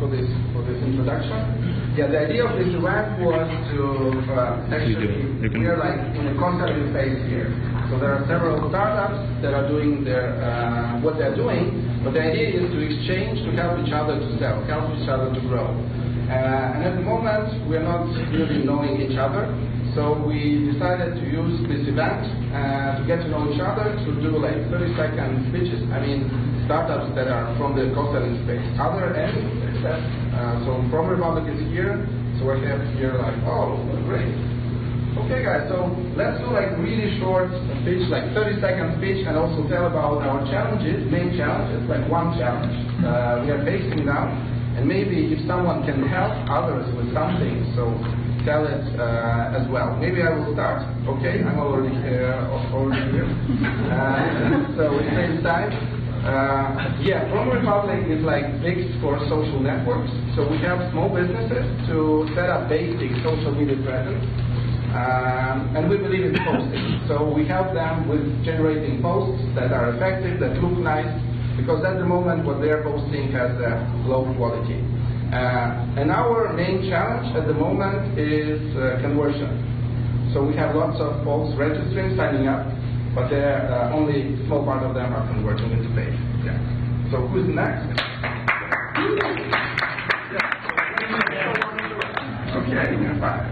for this introduction. Yeah, the idea of this event was to actually, we are like in a CoSelling Space here. So there are several startups that are doing what they're doing, but the idea is to exchange, to help each other to sell, help each other to grow. And at the moment, we're not really knowing each other. So we decided to use this event to get to know each other, to do like 30-second speeches. I mean, startups that are from the CoSelling Space. Are there any? So From Republic is here, so we have here like, oh, great. Okay guys, so let's do like really short speech, like 30-second speech, and also tell about our challenges, main challenges, like one challenge we are facing now, and maybe if someone can help others with something, so tell it as well. Maybe I will start. Okay, I'm already here. So it saves time. Yeah, From Republic is like fixed for social networks. So we have small businesses to set up basic social media presence. And we believe in posting. So we help them with generating posts that are effective, that look nice, because at the moment what they're posting has low quality. And our main challenge at the moment is conversion. So we have lots of folks registering, signing up, but only a small part of them are converting into paid. Yeah. So who's next? Okay, fine.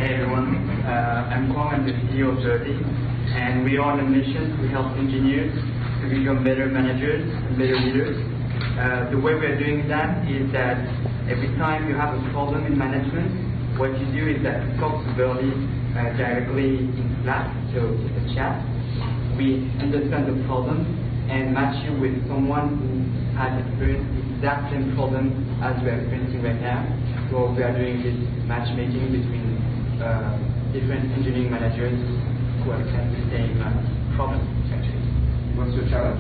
Hey everyone, I'm Kwang, I'm the CEO of Dirty, and we are on a mission to help engineers to become better managers and better leaders. The way we are doing that is that every time you have a problem in management, what you do is that you talk to Bernie directly in Slack, so a chat. We understand the problem and match you with someone who has experienced the exact same problem as we are experiencing right now. So we are doing this matchmaking between different engineering managers who have the same problem, actually. What's your challenge?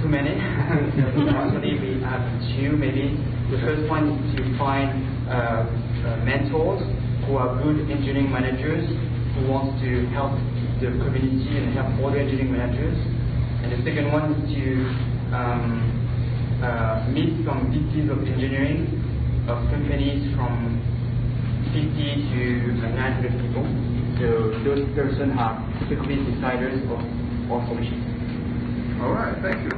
Too many. Actually, we have two, maybe. The first one is to find mentors who are good engineering managers who want to help the community and help other engineering managers. And the second one is to meet some VPs of engineering of companies from 50 to 900 people. So those persons are typically deciders of our solutions. All right, thank you.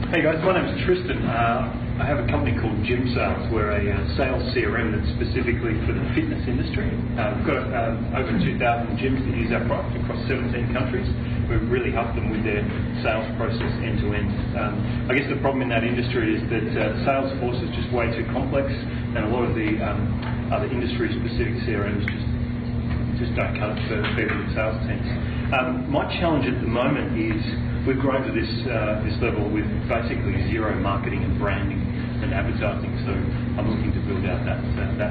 Hey guys, my name is Tristan. I have a company called Gym Sales. We're a sales CRM that's specifically for the fitness industry. We've got over 2,000 gyms that use our product across 17 countries. We've really helped them with their sales process end to end. I guess the problem in that industry is that Salesforce is just way too complex, and a lot of the other industry-specific CRMs just don't cut it for people in sales teams. My challenge at the moment is we've grown to this level with basically zero marketing and branding and advertising. So I'm looking to build out that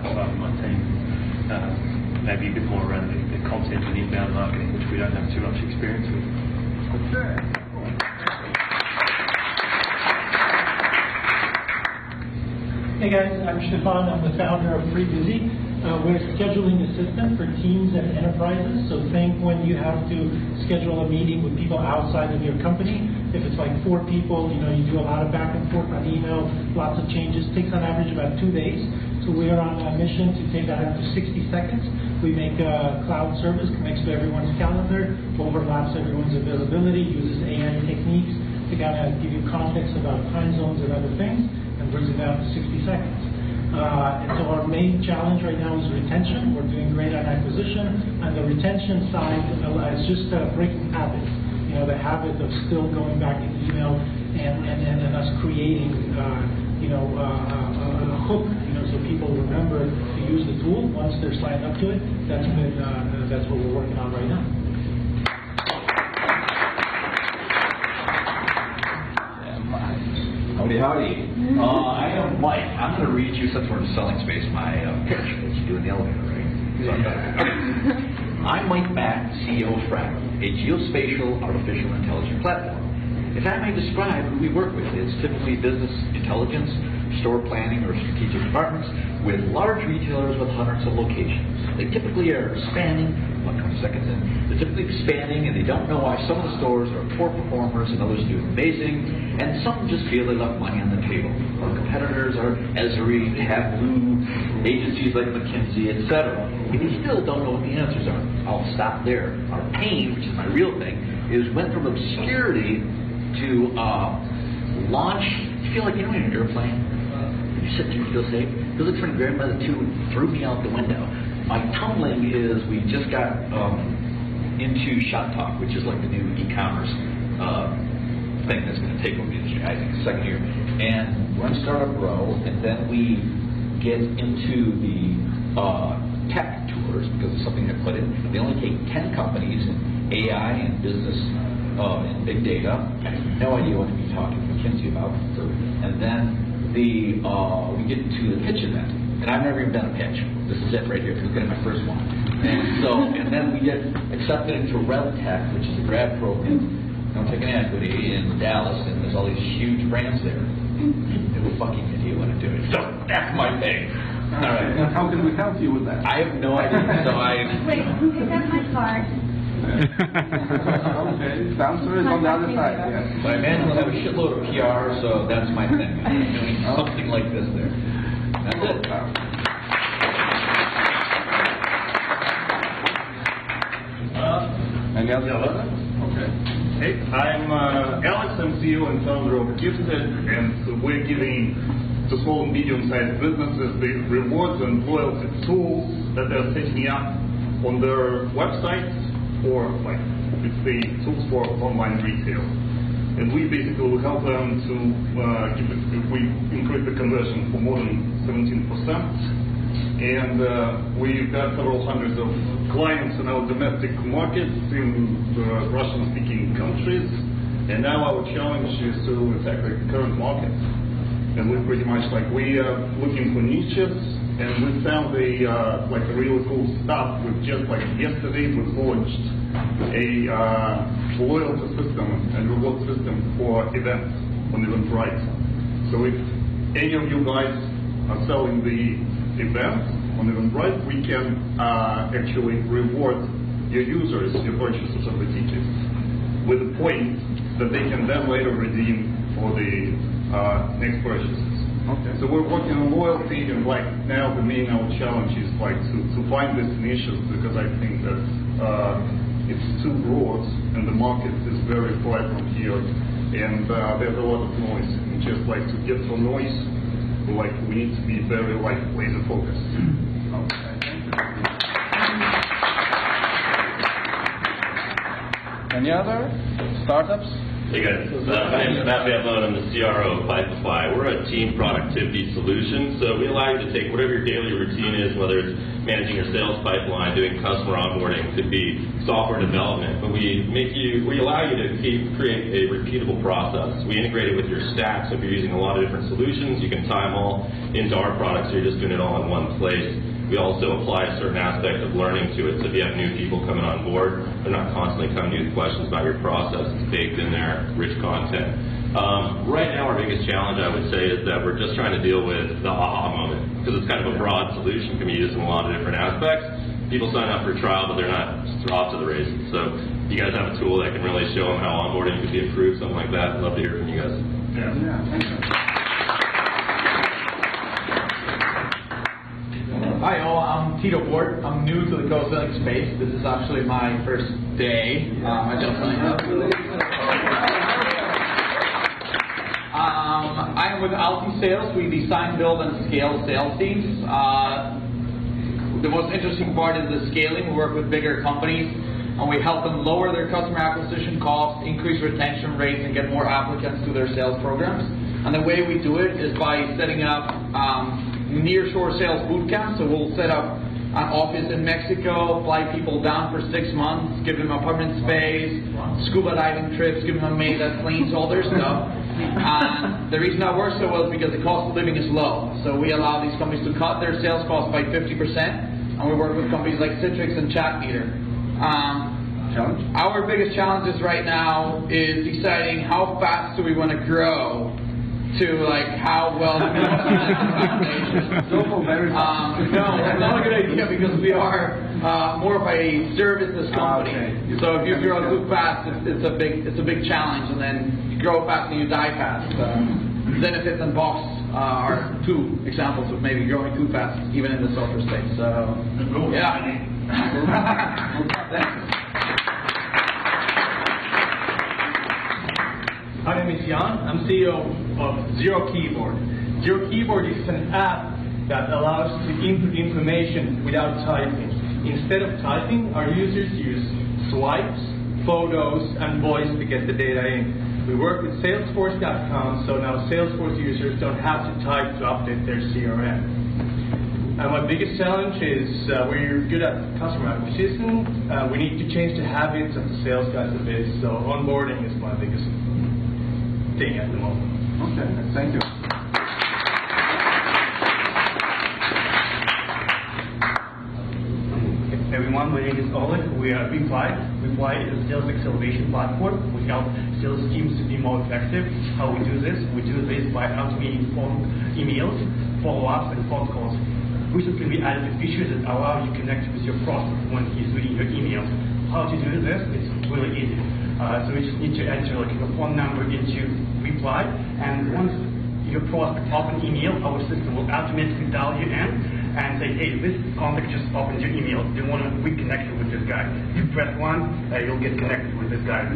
side of my team. Maybe a bit more around the content and inbound marketing, which we don't have too much experience with. Okay. Hey guys, I'm Stefan. I'm the founder of FreeBusy. We're a scheduling assistant for teams and enterprises. So think when you have to schedule a meeting with people outside of your company. If it's like 4 people, you do a lot of back and forth on email, lots of changes. Takes on average about 2 days. So we are on a mission to take that up to 60 seconds. We make a cloud service, connects to everyone's calendar, overlaps everyone's availability, uses AI techniques to kind of give you context about time zones and other things, and brings it down to 60 seconds. And so our main challenge right now is retention. We're doing great on acquisition. On the retention side, it's just breaking habits. The habit of still going back to email and us creating, a hook, so people remember to use the tool once they're signed up to it. That's what we're working on right now. Howdy. I am Mike. I'm going to read you, since we're in the selling space, my pitch that you do in the elevator, right? I'm Mike Mack, CEO of Fraggle, a geospatial artificial intelligence platform. If I may describe who we work with, it's typically business intelligence, store planning, or strategic departments with large retailers with hundreds of locations. They typically are spanning about 20 seconds in. They're typically expanding, and they don't know why some of the stores are poor performers and others do amazing, and some just feel they left money on the table. Our competitors are Esri, Tableau, agencies like McKinsey, etc. And you still don't know what the answers are. I'll stop there. Our pain, which is my real thing, is went from obscurity to launch. You feel like you're in an airplane. You sit there and feel safe. Feels like somebody grabbed by the tube and threw me out the window. My tumbling is we just got into Shop Talk, which is like the new e-commerce thing that's going to take over the industry, I think, second year. And we're in Startup Row, and then we get into the tech tours because it's something that put in. They only take 10 companies in AI and business and big data. I have no idea what to be talking to McKinsey about. And then we get to the pitch event, and I've never even done a pitch. This is it right here. Look at my first one. And then we get accepted into RevTech, which is a grad program. Don't take an equity in Dallas, and there's all these huge brands there. No fucking idea what to do. So that's my thing. All right. And how can we help you with that? I have no idea. So Wait, pick up my card. Okay, SaaStr is on the other side. Yes. But I imagine we'll have a shitload of PR, so that's my thing. I'm doing something like this there. That's it. Any other? Okay. Hey, I'm Alex. I'm CEO and founder of Gifted, and we're giving to small and medium-sized businesses the rewards and loyalty tools that they're setting up on their websites, or like it's the tools for online retail. And we basically will help them to we increase the conversion for more than 17%. And we've got several hundreds of clients in our domestic markets in the Russian-speaking countries. And now our challenge is to attack the current market. And we're pretty much like we are looking for niches, and we found a really cool stuff. With just like yesterday, we launched a loyalty system and reward system for events on Eventbrite. So if any of you guys are selling the event on Eventbrite, we can actually reward your users, your purchasers of the tickets, with a point that they can then later redeem for the next purchases. Okay. So we're working on loyalty, and like now the main our challenge is like to find these niches, because I think that it's too broad and the market is very far from here, and there's a lot of noise. And just like to get from noise, like we need to be very like laser focused. Okay, thank you. Any other startups? Hey guys, my name is Matt Van I'm the CRO of Pipefy. We're a team productivity solution, so we allow you to take whatever your daily routine is, whether it's managing your sales pipeline, doing customer onboarding, could be software development, but we allow you to create a repeatable process. We integrate it with your stack, so if you're using a lot of different solutions, you can tie them all into our product, so you're just doing it all in one place. We also apply a certain aspect of learning to it, so if you have new people coming on board, they're not constantly coming to you with questions about your process. It's baked in there, rich content. Right now, our biggest challenge, I would say, is that we're just trying to deal with the aha moment, because it's kind of a broad solution, can be used in a lot of different aspects. People sign up for a trial, but they're not off to the races. So if you guys have a tool that can really show them how onboarding could be improved, something like that, I'd love to hear from you guys. Yeah, thank you. Hi all, I'm Tito Bort. I'm new to the CoSelling Space. This is actually my first day. I just signed up. I am with Alti Sales. We design, build, and scale sales teams. The most interesting part is the scaling. We work with bigger companies, and we help them lower their customer acquisition costs, increase retention rates, and get more applicants to their sales programs. And the way we do it is by setting up nearshore sales bootcamp. So we'll set up an office in Mexico, fly people down for 6 months, give them apartment space, scuba diving trips, give them a maid that cleans all their stuff. And the reason that works so well is because the cost of living is low. So we allow these companies to cut their sales costs by 50%, and we work with companies like Citrix and Chatmeter. Our biggest challenges right now is deciding how fast do we want to grow to like how well the Don't go very fast. no, that's not a good idea because we are more of a services company. Okay. So if you grow too fast, it's a big challenge, and then you grow fast and you die fast. Zenefits and Box are two examples of maybe growing too fast, even in the software space. So yeah. My name is Jan. I'm CEO of Zero Keyboard. Zero Keyboard is an app that allows to input information without typing. Instead of typing, our users use swipes, photos, and voice to get the data in. We work with Salesforce.com, so now Salesforce users don't have to type to update their CRM. And my biggest challenge is we're good at customer acquisition. We need to change the habits of the sales guys a bit, so onboarding is my biggest thing at the moment. Okay, thank you. Everyone, my name is Oleg. We are Reply. Reply is a sales acceleration platform. We help sales teams to be more effective. How we do this? We do this by automating phone emails, follow-ups, and phone calls. Recently, we added a feature that allows you to connect with your prospect when he's reading your email. How to do this? It's really easy. So you just need to enter like your phone number into Reply, and once your prospect opens email, our system will automatically dial you in and say, hey, this contact just opened your email. Do you want to reconnect you with this guy? You press 1, you'll get connected with this guy.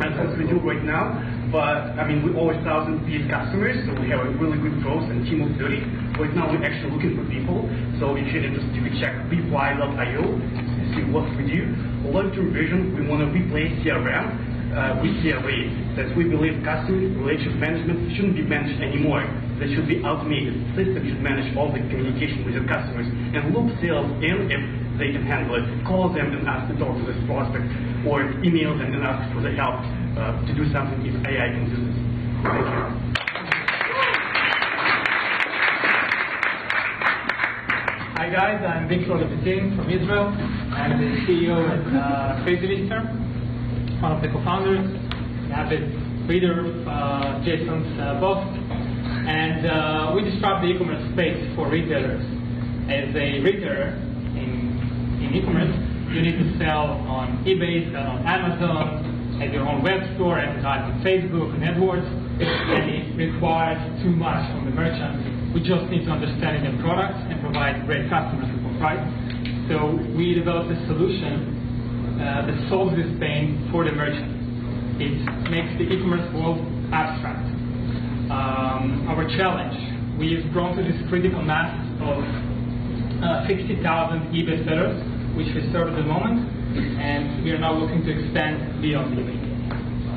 That's what we do right now. But I mean, we over 1,000 paid customers, so we have a really good growth and team of 30. Right now, we're actually looking for people. So if you're interested, you can check reply.io to see what we do. Long-term vision, we want to replace CRM with CRA. That we believe customer relationship management shouldn't be managed anymore. That should be automated. System should manage all the communication with your customers and loop sales in if they can handle it. Call them and ask to talk to this prospect, or email them and ask for the help to do something if AI can do this. Thank you. Hi guys, I'm Victor Levitin from Israel. I'm the CEO at Crazy Lister, one of the co-founders, avid reader of Jason's book. And we disrupt the e-commerce space for retailers. As a retailer in e-commerce, you need to sell on eBay, sell on Amazon, have your own web store, advertise on Facebook and AdWords, and it requires too much from the merchant. We just need to understand their products and provide great customers for price. So we developed a solution that solves this pain for the merchant. It makes the e-commerce world abstract. Our challenge, we've grown to this critical mass of 60,000 eBay sellers, which we serve at the moment, and we are now looking to expand beyond eBay.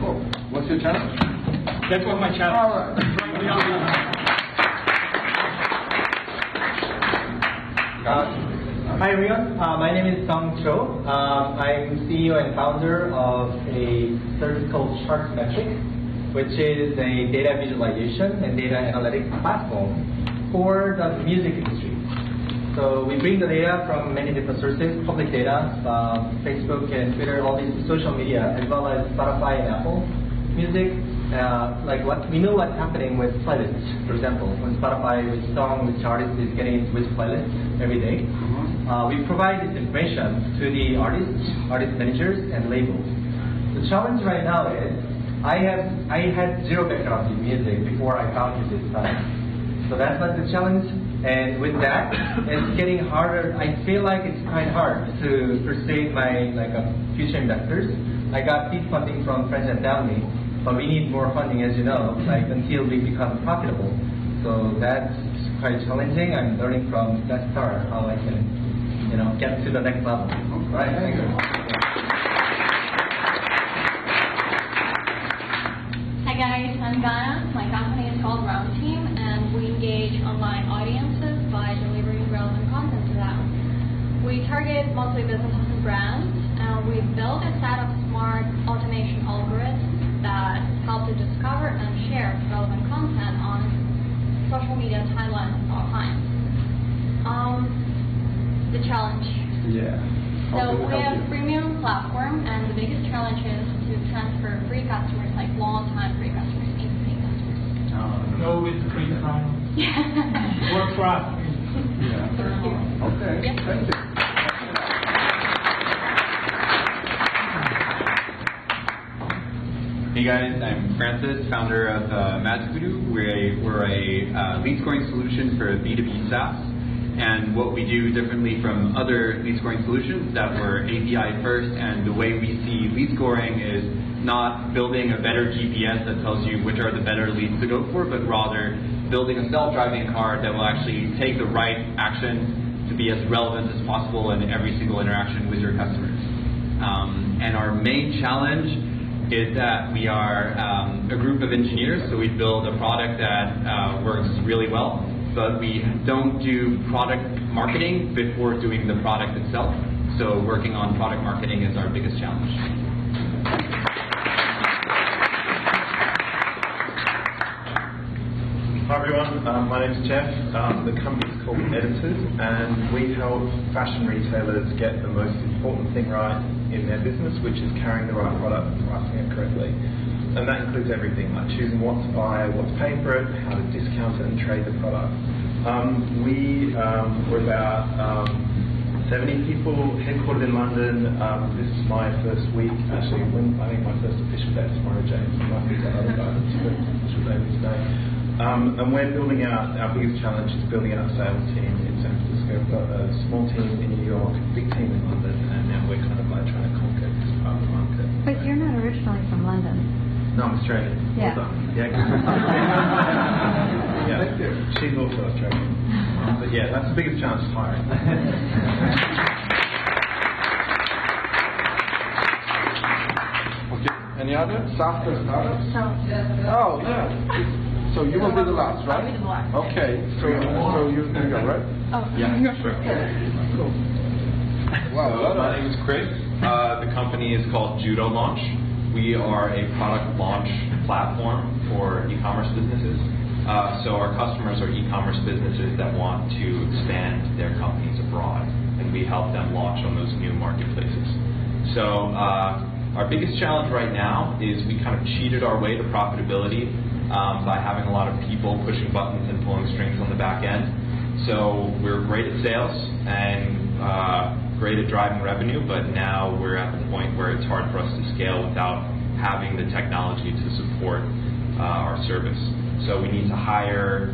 Cool. What's your challenge? That was my challenge. All right. Hi everyone, my name is Sung Cho. I'm CEO and founder of a service called SaaStr, which is a data visualization and data analytics platform for the music industry. So we bring the data from many different sources, public data, Facebook and Twitter, all these social media, as well as Spotify and Apple Music. We know what's happening with playlists. For example, when Spotify, which song, which artist is getting into which playlist every day. We provide this information to the artists, artist managers, and labels. The challenge right now is I had zero background in music before I founded this startup. So that's not the challenge. And with that, it's getting harder. I feel like it's quite hard to persuade my future investors. I got seed funding from friends and family, but we need more funding, as you know, until we become profitable. So that's quite challenging. I'm learning from SaaStr how I can, get to the next level. All right, thank you. Hi guys, I'm Gana. My company is called Round Team, and we engage online audiences by delivering relevant content to them. We target mostly businesses and brands, and we built a set of smart automation algorithms that help to discover and share relevant content on social media timelines of our clients. The challenge. Yeah. So we have a premium platform, and the biggest challenge is to transfer free customers, like long-time free customers, into paid customers. No, we from work for us. Yeah. Okay. Thank you. Hey guys, I'm Francis, founder of Magic-Voodoo. We're a lead scoring solution for B2B SaaS. And what we do differently from other lead scoring solutions is that we're API first, and the way we see lead scoring is not building a better GPS that tells you which are the better leads to go for, but rather building a self-driving car that will actually take the right action to be as relevant as possible in every single interaction with your customers. And our main challenge is that we are a group of engineers, so we build a product that works really well, but we don't do product marketing before doing the product itself. So working on product marketing is our biggest challenge. Hi everyone, my name's Jeff. The company's called Editors, and we help fashion retailers get the most important thing right in their business, which is carrying the right product and pricing it correctly. And that includes everything, like choosing what to buy, what's paying for it, how to discount it and trade the product. We're about 70 people headquartered in London. This is my first week, actually. I think my first official day tomorrow, James. I might be that other guy that's official day today. And we're building out, our biggest challenge is building out a sales team in San Francisco. We've got a small team in New York, a big team in London, and now we're kind of like trying to conquer this part of the market. But you're not originally from London. No, I'm Australian. Yeah. Well done. Yeah, yeah. She's also Australian. But yeah, that's the biggest challenge, is hiring. Okay. Any other SaaStr startups? Oh, yeah. So you will be the last, right? I'll be the last. Okay. So you go, right? Oh, yeah, sure. Cool. Wow. My name is Chris. The company is called Judo Launch. We are a product launch platform for e-commerce businesses. So our customers are e-commerce businesses that want to expand their companies abroad, and we help them launch on those new marketplaces. So our biggest challenge right now is we kind of cheated our way to profitability by having a lot of people pushing buttons and pulling strings on the back end. So we're great at sales and great at driving revenue, but now we're at the point where it's hard for us to scale without having the technology to support our service. So we need to hire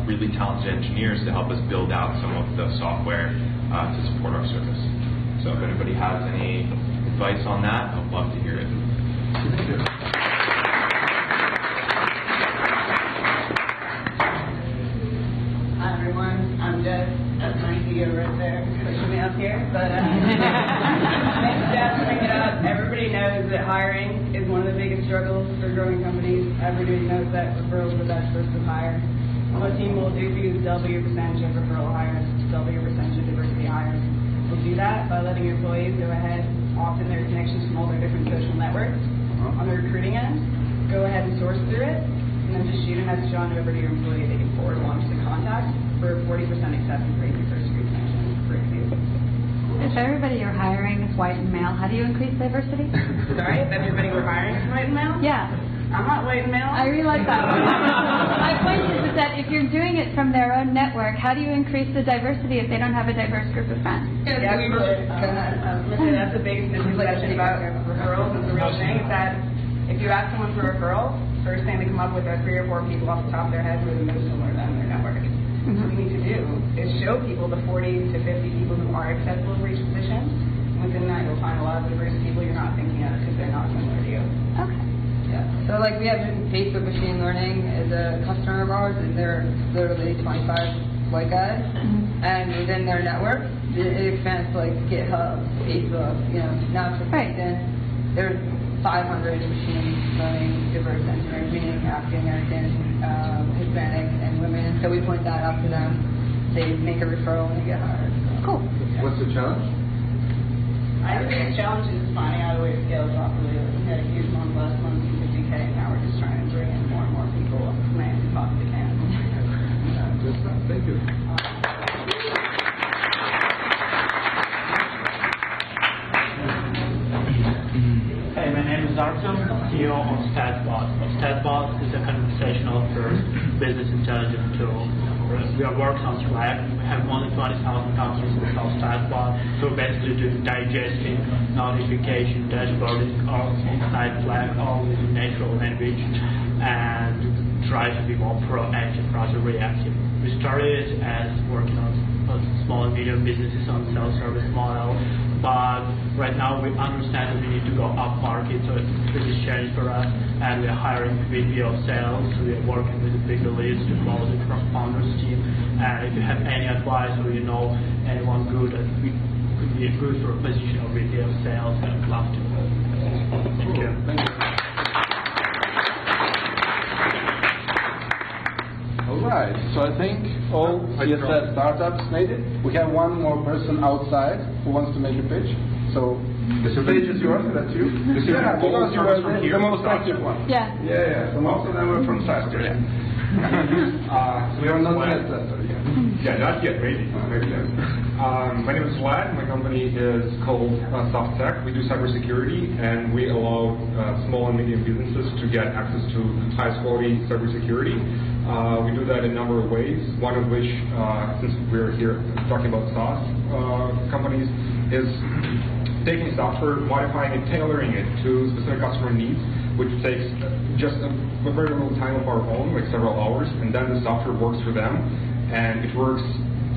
really talented engineers to help us build out some of the software to support our service. So if anybody has any advice on that, I'd love to hear it. Hi everyone, I'm Jess. That's my CEO right there, pushing me up here. But thanks Jess, bring it up. Everybody knows that hiring is one of the biggest struggles for growing companies. Everybody knows that referrals are the best source of hire. What a team will do for you is double your percentage of referral hires, double your percentage of diversity hires. We'll do that by letting your employees go ahead, often their connections from all their different social networks on the recruiting end, go ahead and source through it, and then just shoot a message on over to your employee. They can forward launch the contact for a 40% acceptance rate for first degree connection. If everybody you're hiring is white and male, how do you increase diversity? Sorry, if everybody we're hiring is white and male? Yeah. I'm not white and male. I realize that. My point is that if you're doing it from their own network, how do you increase the diversity if they don't have a diverse group of friends? Yeah, we really, that's the biggest misconception about referrals. It's a real thing. Is that if you ask someone for a referral, first thing they come up with are 3 or 4 people off the top of their head who are the most similar to them in their network. What we need to do is show people the 40 to 50 people who are accessible for each position. And within that, you'll find a lot of diverse people you're not thinking of because they're not similar to you. Okay. Yeah. So like we have Facebook Machine Learning as a customer of ours, and they're literally 25 white guys, and within their network, it expands to like GitHub, Facebook, now it's LinkedIn. There's 500 machine learning diverse engineers, meaning African American, Hispanic, and women. So we point that out to them. They make a referral and they get hired. So. Cool. What's the challenge? I think the challenge is finding out a way to scale properly. We had a huge month last month, 50K, and now we're just trying to bring in more and more people as many as we possibly can. Good stuff. Thank you. Hey, my name is Artem, CEO of StatBot. StatBot is a conversational first business intelligence tool. We are working on Slack. We have more than 20,000 customers who call StatBot. So basically doing digesting, notification, dashboarding, all inside Slack, all using natural language, and try to be more proactive rather than reactive. We started as working on small and medium businesses on self-service model, but right now we understand that we need to go up market, so it's a pretty challenge for us, and we're hiring VP of sales, so we're working with the big leads to follow the founders team, and if you have any advice or you know anyone good that we could be good for a position of VP of sales, I'd love to. Thank you. Thank you. Alright, so I think all CSS startups made it. We have one more person outside who wants to make a pitch. So the stage is yours, that's you. Yeah, because you are the most active one. Yeah. Yeah, so most of them are from SaaStr. Yeah. We are not yet SaaStr yet. Yeah, not yet, maybe. My name is Vlad. My company is called SaaStr. We do cybersecurity, and we allow small and medium businesses to get access to highest quality cybersecurity. We do that in a number of ways, one of which, since we're here talking about SaaS companies, is taking software, modifying it, tailoring it to specific customer needs, which takes just a very little time of our own, like several hours, and then the software works for them, and it works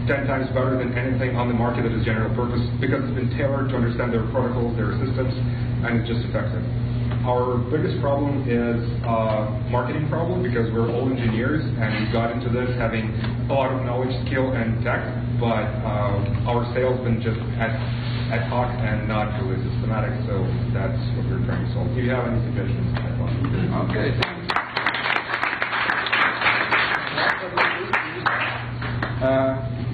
10 times better than anything on the market that is general purpose, because it's been tailored to understand their protocols, their systems, and it's just effective. Our biggest problem is marketing problem, because we're all engineers and we got into this having a lot of knowledge, skill, and tech, but our sales have been just ad hoc and not really systematic, so that's what we're trying to solve. Do you have any suggestions? Okay.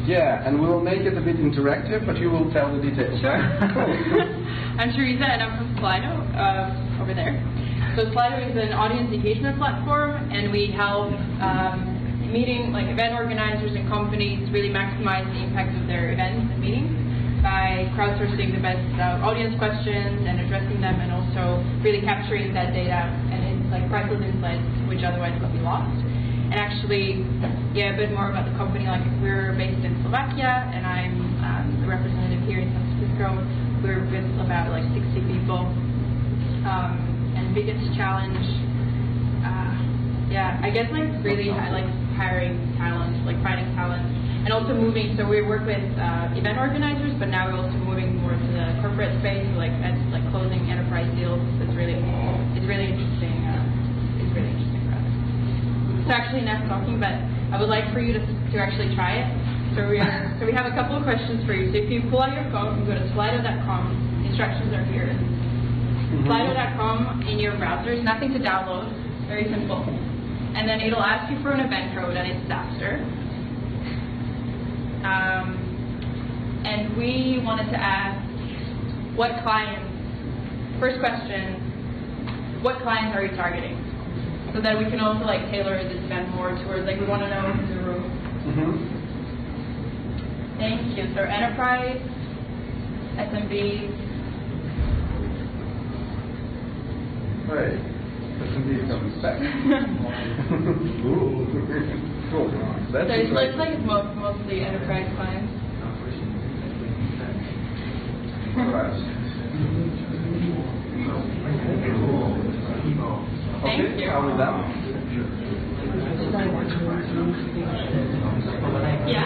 Yeah, and we will make it a bit interactive, but you will tell the details. Sure. I'm Teresa, and I'm from Slido, over there. So Slido is an audience engagement platform, and we help event organizers and companies really maximize the impact of their events and meetings by crowdsourcing the best audience questions and addressing them, and also really capturing that data and priceless insights which otherwise would be lost. And actually, a bit more about the company. We're based in Slovakia, and I'm the representative here in San Francisco. We're with about 60 people. And biggest challenge, I guess really hiring talent, finding talent, and also moving. So we work with event organizers, but now we're also moving more to the corporate space, closing enterprise deals. It's really interesting. It's really interesting for us. So actually, enough talking, but I would like for you to actually try it. So we have a couple of questions for you. So if you pull out your phone and go to slido.com, instructions are here. Slido.com in your browser is nothing to download, very simple. And then it'll ask you for an event code, and it's SaaStr. And we wanted to ask what clients, first question, what clients are you targeting? So that we can also tailor this event more towards we want to know who's in the room. Thank you. So enterprise, SMBs. Right. SMB comes back. Ooh. Cool. So it looks like it's mostly enterprise clients. Alright. Thank you. How was that? Yeah.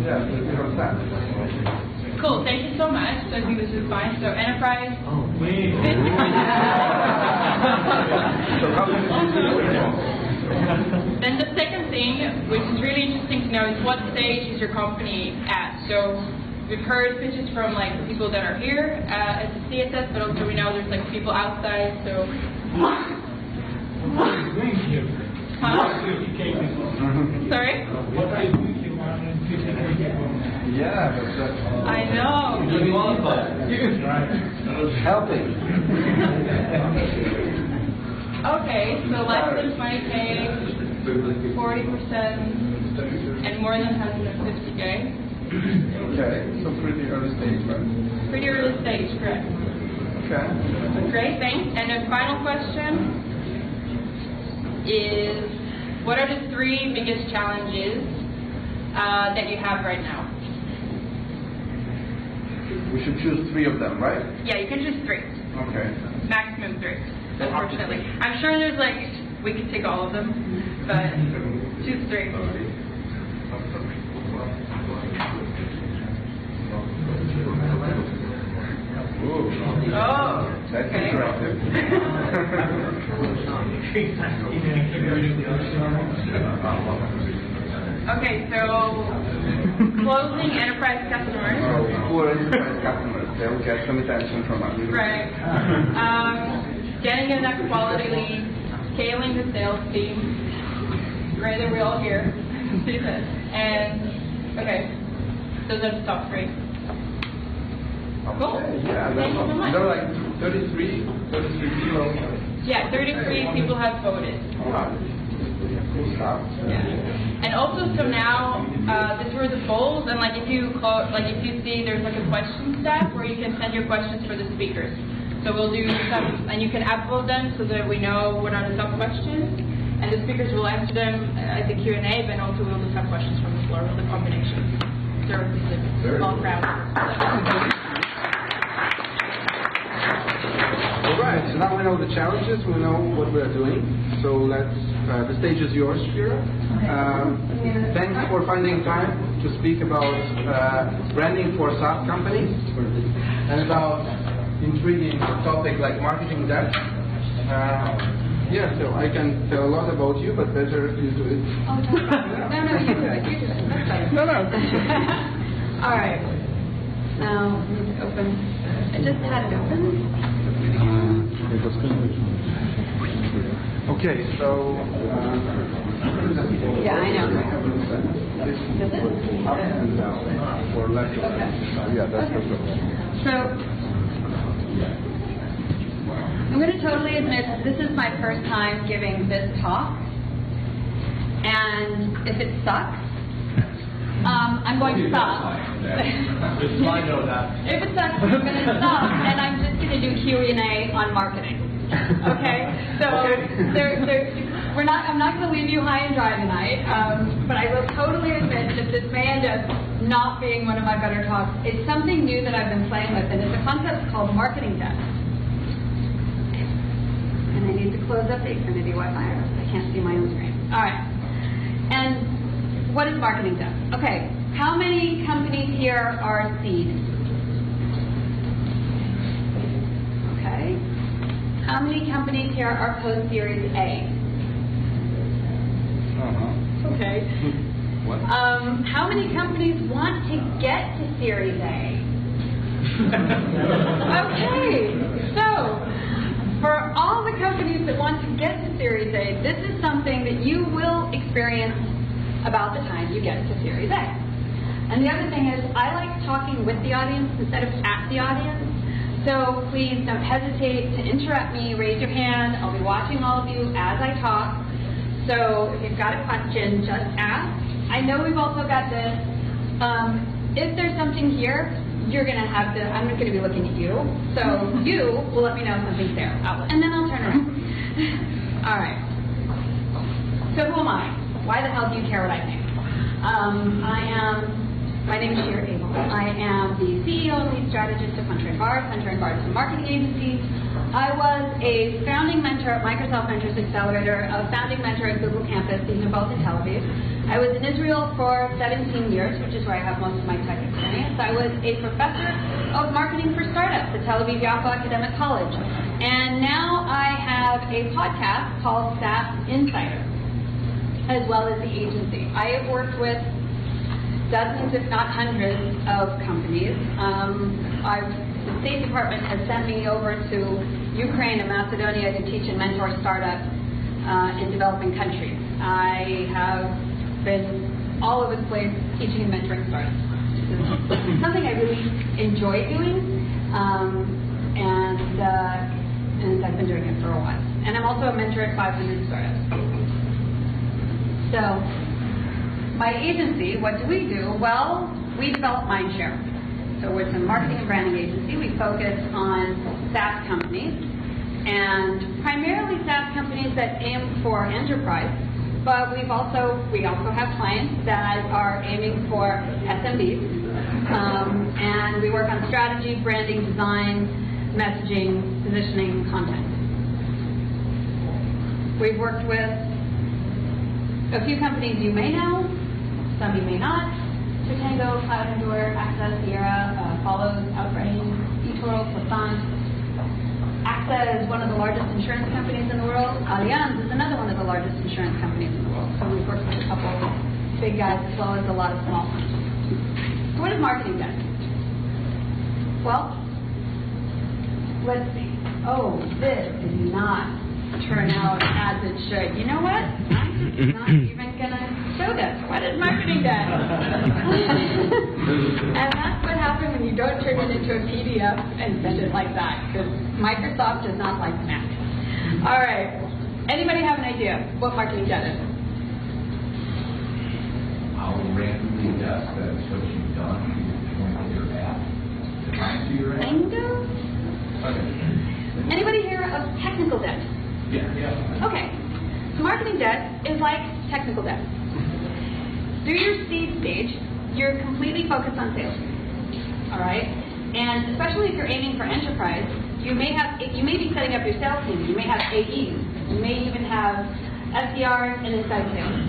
Yeah, it was that. Cool, thank you so much. So I think this is fine. So enterprise. Then the second thing, which is really interesting to know, is what stage is your company at? So we've heard pitches from people that are here at the CSS, but also we know there's people outside. So. Sorry? Yeah, but I know. Helping. Okay, so less than 20K, 40%, and more than 150K. Okay, so pretty early stage, right? Pretty early stage, correct. Okay. Great, thanks. And the final question is, what are the 3 biggest challenges that you have right now? We should choose 3 of them, right? Yeah, you can choose 3. Okay. Maximum 3, unfortunately. I'm sure there's we could take all of them, but choose 3. Ooh. Oh, that's okay. interactive. Okay, so closing enterprise customers. Oh, poor enterprise customers. They'll get some attention from us. Right. Getting enough quality leads, scaling the sales team. Great that we're all here. And, okay, those are the top 3. Yeah, Cool. Thank you so much. there are like 33 people. Yeah, 33 people have voted. Wow. Cool stuff. Yeah. And also, so now, these were the polls, and if you see there's a question tab where you can send your questions for the speakers. So we'll do some, and you can upvote them so that we know what are the top questions, and the speakers will answer them at the Q&A, but also we'll just have questions from the floor with the combination. So it's a small crowd. All right, so now we know the challenges, we know what we're doing. So the stage is yours, Shira. Thanks for finding time to speak about branding for SaaS companies and about intriguing topics like marketing depth. Yeah, so I can tell a lot about you, but better if you do it. Oh, no, you do it. You do it. That's better. No. All right. Now, open. I just had it open. Okay, so. Yeah, I know. This is up and down or left. Okay. Yeah, that's okay. So, I'm going to totally admit this is my first time giving this talk, and if it sucks, I'm going to stop. I know that. If it sucks, I'm going to stop, and I'm just going to do Q&A on marketing. Okay? So, I'm not going to leave you high and dry tonight, but I will totally admit that this may end up not being one of my better talks. It's something new that I've been playing with, and it's a concept called marketing depth. And I need to close up the Xfinity Wi-Fi. I can't see my own screen. All right. And what is marketing depth? Okay. How many companies here are seed? Okay. How many companies here are post-Series A? Okay. What? How many companies want to get to Series A? Okay. So, for all the companies that want to get to Series A, this is something that you will experience about the time you get to Series A. And the other thing is, I like talking with the audience instead of at the audience. So please don't hesitate to interrupt me, raise your hand. I'll be watching all of you as I talk. So if you've got a question, just ask. I know we've also got this. If there's something here, you're going to have to, I'm not going to be looking at you. So you will let me know if something's there. And then I'll turn around. All right. So who am I? Why the hell do you care what I think? My name is Shira Abel. I am the CEO and lead strategist of Hunter & Bard. Hunter & Bard is a marketing agency. I was a founding mentor at Microsoft Ventures Accelerator, a founding mentor at Google Campus, these are both in Tel Aviv. I was in Israel for 17 years, which is where I have most of my tech experience. I was a professor of marketing for startups at Tel Aviv Yaffa Academic College. And now I have a podcast called SaaS Insider, as well as the agency. I have worked with dozens, if not hundreds, of companies. The State Department has sent me over to Ukraine and Macedonia to teach and mentor startups in developing countries. I have been all over the place teaching and mentoring startups. It's something I really enjoy doing, and I've been doing it for a while. And I'm also a mentor at 500 startups. So, my agency, what do we do? Well, we develop mindshare. So it's a marketing and branding agency. We focus on SaaS companies, and primarily SaaS companies that aim for enterprise, but we also have clients that are aiming for SMBs, and we work on strategy, branding, design, messaging, positioning, content. We've worked with a few companies you may know, some you may not. Tango, Cloud Endure, Access, Sierra, Follows, Outbrain, eToro, Plaisant. AXA is one of the largest insurance companies in the world. Allianz is another one of the largest insurance companies in the world. So we've worked with a couple of big guys as well as a lot of small ones. So what is marketing done? Well, let's see. Oh, this did not turn out as it should. You know what? I'm just not even going to show this. What is marketing done? And that's what happens when you don't turn it into a PDF and send it like that, because Microsoft does not like Mac. All right. Anybody have an idea what marketing done is? I'll randomly guess that's what you've done. You point to your app. Kind of. Okay. Anybody hear of technical debt? Yeah. Okay. So marketing debt is like technical debt. Through your seed stage, you're completely focused on sales. All right? And especially if you're aiming for enterprise, you may be setting up your sales team. You may have AEs. You may even have SDRs and inside sales.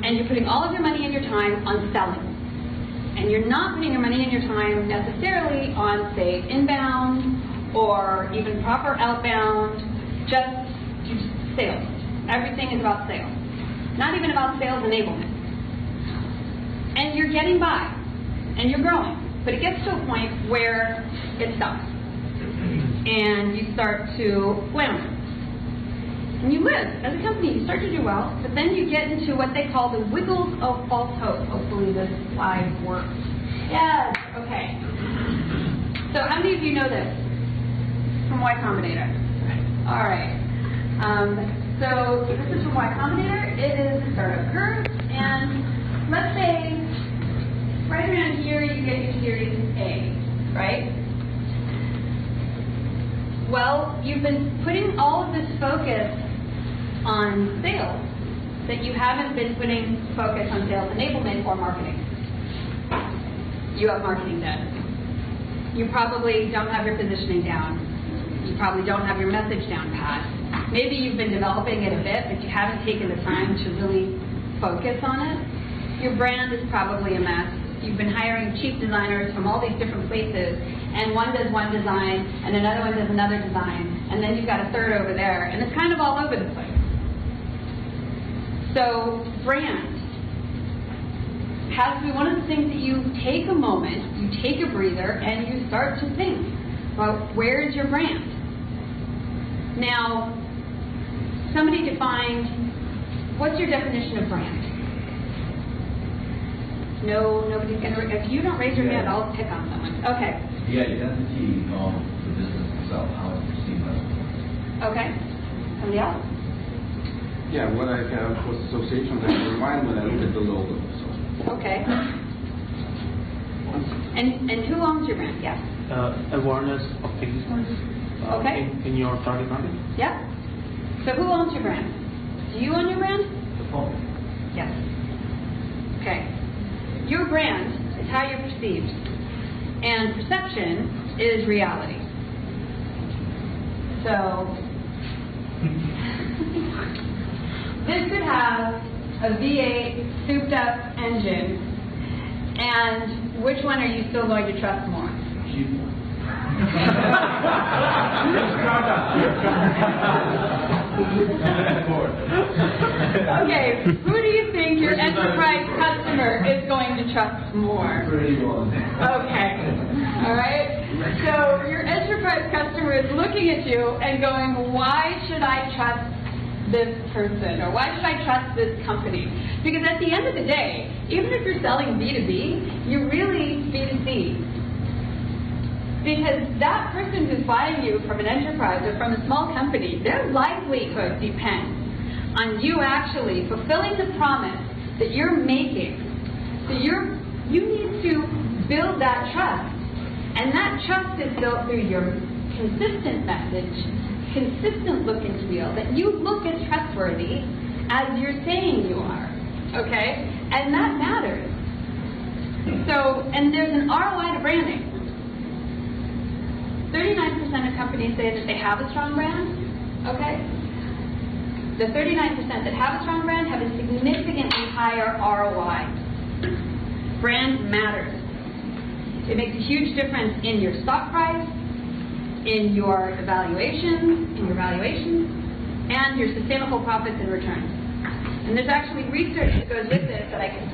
And you're putting all of your money and your time on selling. And you're not putting your money and your time necessarily on, say, inbound or even proper outbound, just sales. Everything is about sales. Not even about sales enablement. And you're getting by, and you're growing. But it gets to a point where it stops. And you start to flounder. And you live. As a company, you start to do well, but then you get into what they call the wiggles of false hope. Hopefully this slide works. Yes, okay. So how many of you know this from Y Combinator? All right. So this is from Y Combinator. It is the startup curve, and let's say right around here you get your Series A, right? Well, you've been putting all of this focus on sales that you haven't been putting focus on sales enablement or marketing. You have marketing debt. You probably don't have your positioning down. You probably don't have your message down pat. Maybe you've been developing it a bit, but you haven't taken the time to really focus on it. Your brand is probably a mess. You've been hiring cheap designers from all these different places, and one does one design, and another one does another design, and then you've got a third over there, and it's kind of all over the place. So, brand has to be one of the things that you take a moment, you take a breather, and you start to think, well, where is your brand? Now, somebody defined, what's your definition of brand? No, nobody's going to, if you don't raise your hand, I'll pick on someone. Okay. The identity of the business itself, how it's perceived by the client. Okay. Somebody else? Yeah, what I have was association and environment and look at the logo. So. Okay. And who owns your brand? Yeah. Awareness of existence okay. in your target market. Yeah. So who owns your brand? Do you own your brand? The phone. Yes. Okay. Your brand is how you're perceived, and perception is reality. So, this could have a V8 souped up engine, and which one are you still going to trust more? Okay, who do you think your enterprise customer is going to trust more? Okay, all right. So your enterprise customer is looking at you and going, why should I trust this person, or why should I trust this company? Because at the end of the day, even if you're selling B2B, you're really B2C. Because that person who's buying you from an enterprise or from a small company, their livelihood depends on you actually fulfilling the promise that you're making. So you need to build that trust. And that trust is built through your consistent message, consistent look and feel, that you look as trustworthy as you're saying you are, okay? And that matters. So, and there's an ROI to branding. 39% of companies say that they have a strong brand, okay? The 39% that have a strong brand have a significantly higher ROI. Brand matters. It makes a huge difference in your stock price, in your valuations, and your sustainable profits and returns. And there's actually research that goes with this that I can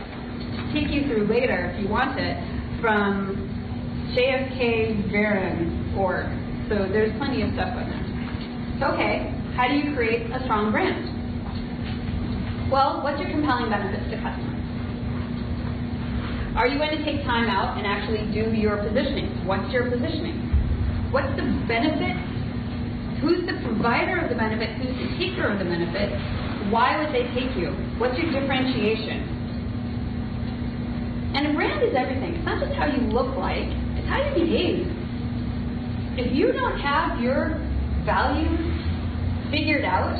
take you through later if you want it, from JFK-Varen.org. So there's plenty of stuff on that. So, okay, how do you create a strong brand? Well, what's your compelling benefits to customers? Are you going to take time out and actually do your positioning? What's your positioning? What's the benefit? Who's the provider of the benefit? Who's the taker of the benefit? Why would they take you? What's your differentiation? And a brand is everything. It's not just how you look like, it's how you behave. If you don't have your values figured out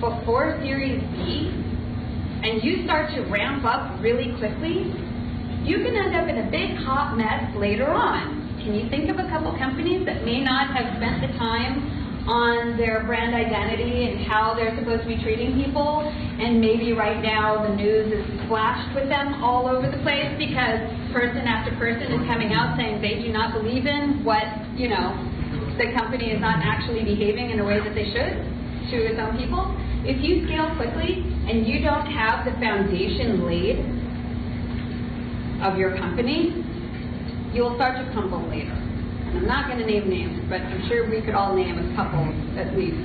before Series B, and you start to ramp up really quickly, you can end up in a big hot mess later on. Can you think of a couple companies that may not have spent the time on their brand identity and how they're supposed to be treating people, and maybe right now the news is splashed with them all over the place because person after person is coming out saying they do not believe in what, you know, the company is not actually behaving in a way that they should to its own people? If you scale quickly and you don't have the foundation laid of your company, you'll start to crumble later. And I'm not going to name names, but I'm sure we could all name a couple at least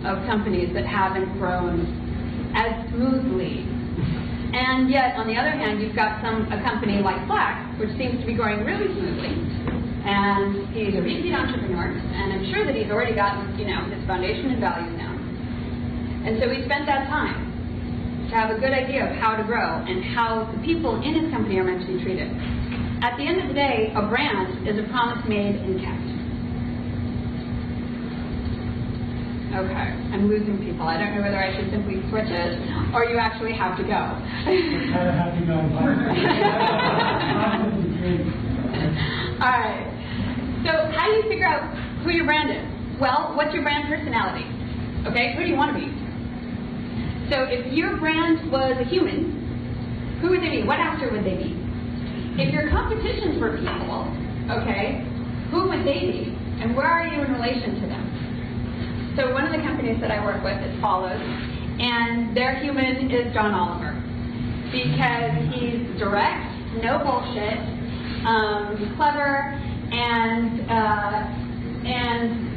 of companies that haven't grown as smoothly. And yet, on the other hand, you've got a company like Slack, which seems to be growing really smoothly. And he's a repeat entrepreneur, and I'm sure that he's already gotten, you know, his foundation and values down. And so we spent that time to have a good idea of how to grow and how the people in his company are meant to be treated. At the end of the day, a brand is a promise made and kept. Okay, I'm losing people. I don't know whether I should simply switch it or you actually have to go. I kind of have to go. All right. So how do you figure out who your brand is? Well, what's your brand personality? Okay, who do you want to be? So if your brand was a human, who would they be? What actor would they be? If your competitions were people, okay, who would they be? And where are you in relation to them? So one of the companies that I work with is Follows, and their human is John Oliver. Because he's direct, no bullshit, he's clever, and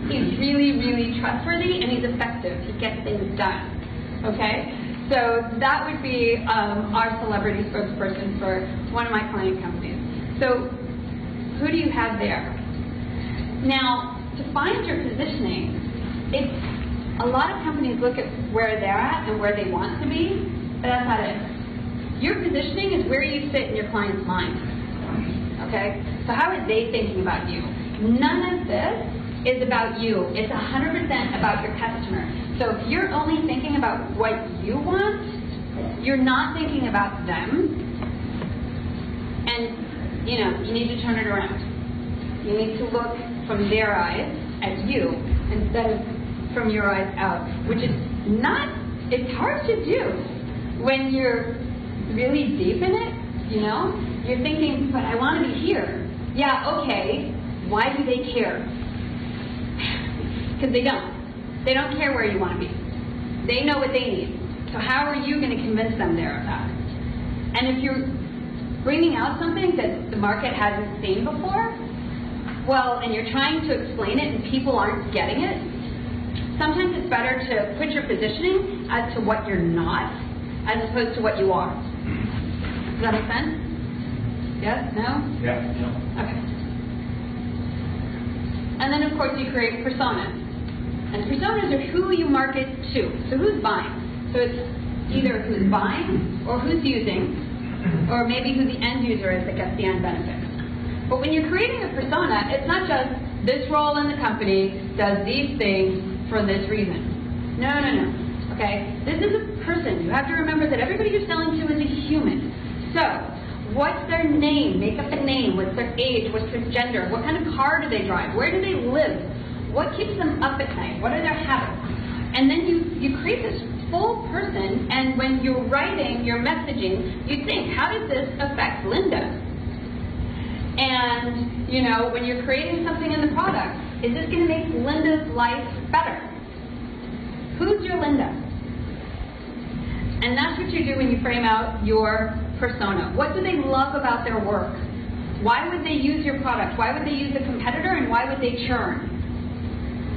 he's really, really trustworthy, and he's effective. He gets things done. Okay, so that would be our celebrity spokesperson for one of my client companies. So who do you have there? Now, to find your positioning, a lot of companies look at where they're at and where they want to be, but that's not it. Your positioning is where you sit in your client's mind. Okay, so how are they thinking about you? None of this is about you. It's 100% about your customer. So if you're only thinking about what you want, you're not thinking about them. And, you know, you need to turn it around. You need to look from their eyes at you instead of from your eyes out, which is not, it's hard to do when you're really deep in it, you know? You're thinking, but I want to be here. Yeah, okay. Why do they care? Because they don't. They don't care where you want to be. They know what they need. So how are you going to convince them there of that? And if you're bringing out something that the market hasn't seen before, well, and you're trying to explain it and people aren't getting it, sometimes it's better to put your positioning as to what you're not, as opposed to what you are. Does that make sense? Yes? No? Yeah. Okay. And then, of course, you create personas. And personas are who you market to. So who's buying? So it's either who's buying, or who's using, or maybe who the end user is that gets the end benefit. But when you're creating a persona, it's not just this role in the company does these things for this reason. No, no, no. Okay? This is a person. You have to remember that everybody you're selling to is a human. So, what's their name? Make up a name. What's their age? What's their gender? What kind of car do they drive? Where do they live? What keeps them up at night? What are their habits? And then you create this full person, and when you're writing your messaging, you think, how does this affect Linda? And, you know, when you're creating something in the product, is this going to make Linda's life better? Who's your Linda? And that's what you do when you frame out your persona. What do they love about their work? Why would they use your product? Why would they use a competitor? And why would they churn?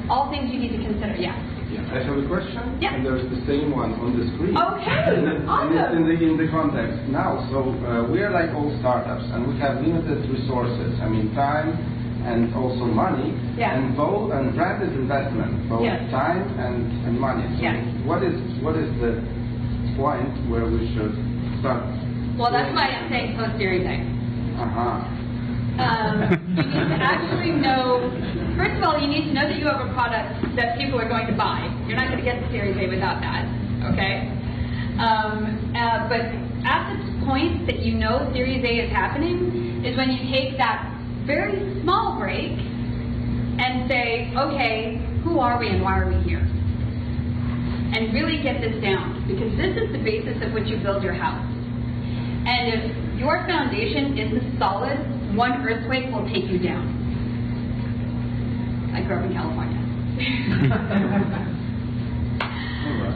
All things you need to consider. Yeah. I have a question. Yeah. And there's the same one on the screen. Okay. Awesome. In the context now. So we are like all startups, and we have limited resources. I mean, time and also money. Yeah. And brand is investment, both yes. time and money. So yes. what is the point where we should start? Well, that's why I'm saying post-Series A. You need to actually know, first of all, you need to know that you have a product that people are going to buy. You're not going to get the Series A without that, okay? But at the point that you know Series A is happening is when you take that very small break and say, okay, who are we and why are we here? And really get this down, because this is the basis of which you build your house. And if your foundation isn't solid, one earthquake will take you down. I grew up in California.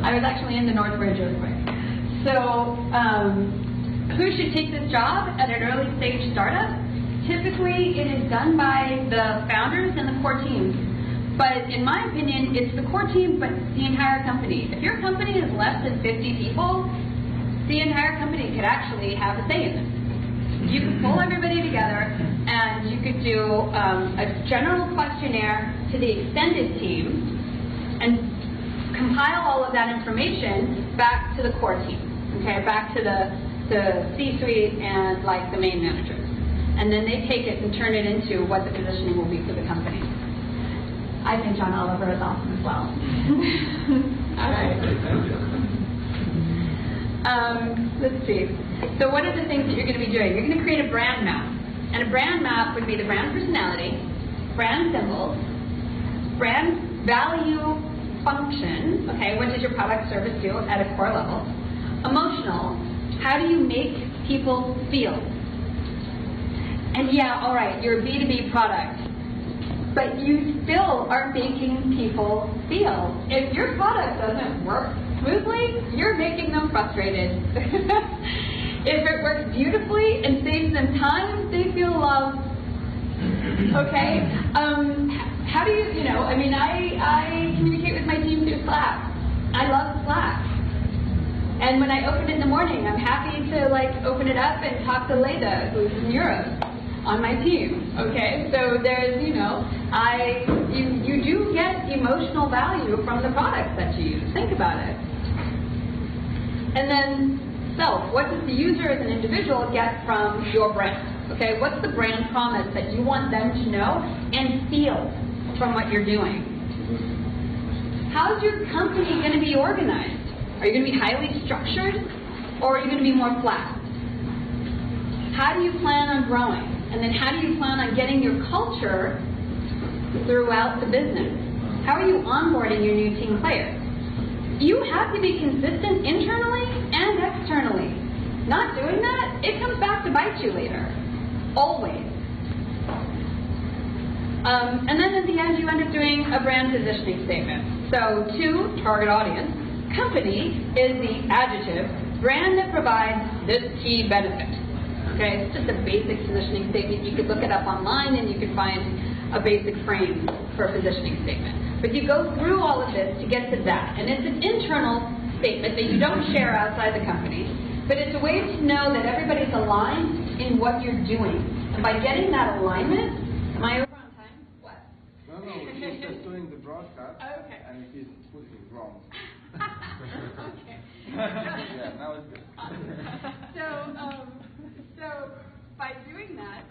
I was actually in the Northridge earthquake. So, who should take this job at an early stage startup? Typically, it is done by the founders and the core teams. But in my opinion, it's the core team, but the entire company. If your company is less than 50 people, the entire company could actually have a say in this. You could pull everybody together, and you could do a general questionnaire to the extended team, and compile all of that information back to the core team, okay, back to the C-suite and like the main managers. And then they take it and turn it into what the positioning will be for the company. I think John Oliver is awesome as well. All right. Let's see. So what are the things that you're going to be doing? You're going to create a brand map. And a brand map would be the brand personality, brand symbols, brand value function, okay, what does your product service do at a core level? Emotional, how do you make people feel? And yeah, all right, you're a B2B product, but you still are making people feel. If your product doesn't work smoothly, you're making them frustrated. If it works beautifully and saves them time, they feel loved. Okay? How do you know, I mean, I communicate with my team through Slack. I love Slack. And when I open it in the morning, I'm happy to like open it up and talk to Leda, who's in Europe, on my team. Okay? So there's, you know, you do get emotional value from the products that you use. Think about it. And then self. What does the user as an individual get from your brand? Okay, what's the brand promise that you want them to know and feel from what you're doing? How's your company going to be organized? Are you going to be highly structured, or are you going to be more flat? How do you plan on growing? And then how do you plan on getting your culture throughout the business? How are you onboarding your new team players? You have to be consistent internally and externally. Not doing that, it comes back to bite you later. Always. And then at the end, you end up doing a brand positioning statement. So, to target audience, company is the adjective, brand that provides this key benefit. Okay, it's just a basic positioning statement. You could look it up online and you could find a basic frame for a positioning statement. But you go through all of this to get to that. And it's an internal statement that you don't share outside the company. But it's a way to know that everybody's aligned in what you're doing. And by getting that alignment, am I over on time? What? No, he's just doing the broadcast. Oh, okay. And he's putting it wrong. Okay. Yeah, now it's good. So by doing that,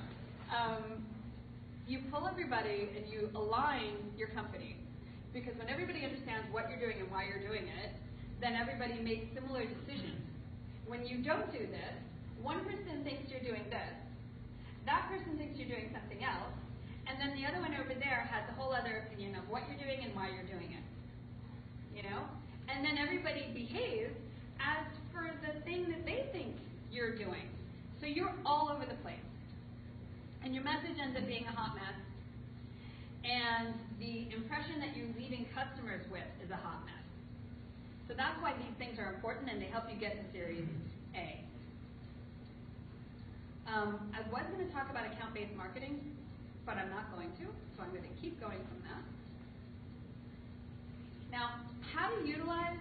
You pull everybody and you align your company. Because when everybody understands what you're doing and why you're doing it, then everybody makes similar decisions. When you don't do this, one person thinks you're doing this, that person thinks you're doing something else, and then the other one over there has a whole other opinion of what you're doing and why you're doing it. You know? And then everybody behaves as for the thing that they think you're doing. So you're all over the place. And your message ends up being a hot mess. And the impression that you're leaving customers with is a hot mess. So that's why these things are important, and they help you get to Series A. I was going to talk about account-based marketing, but I'm not going to, so I'm going to keep going from that. Now, how to utilize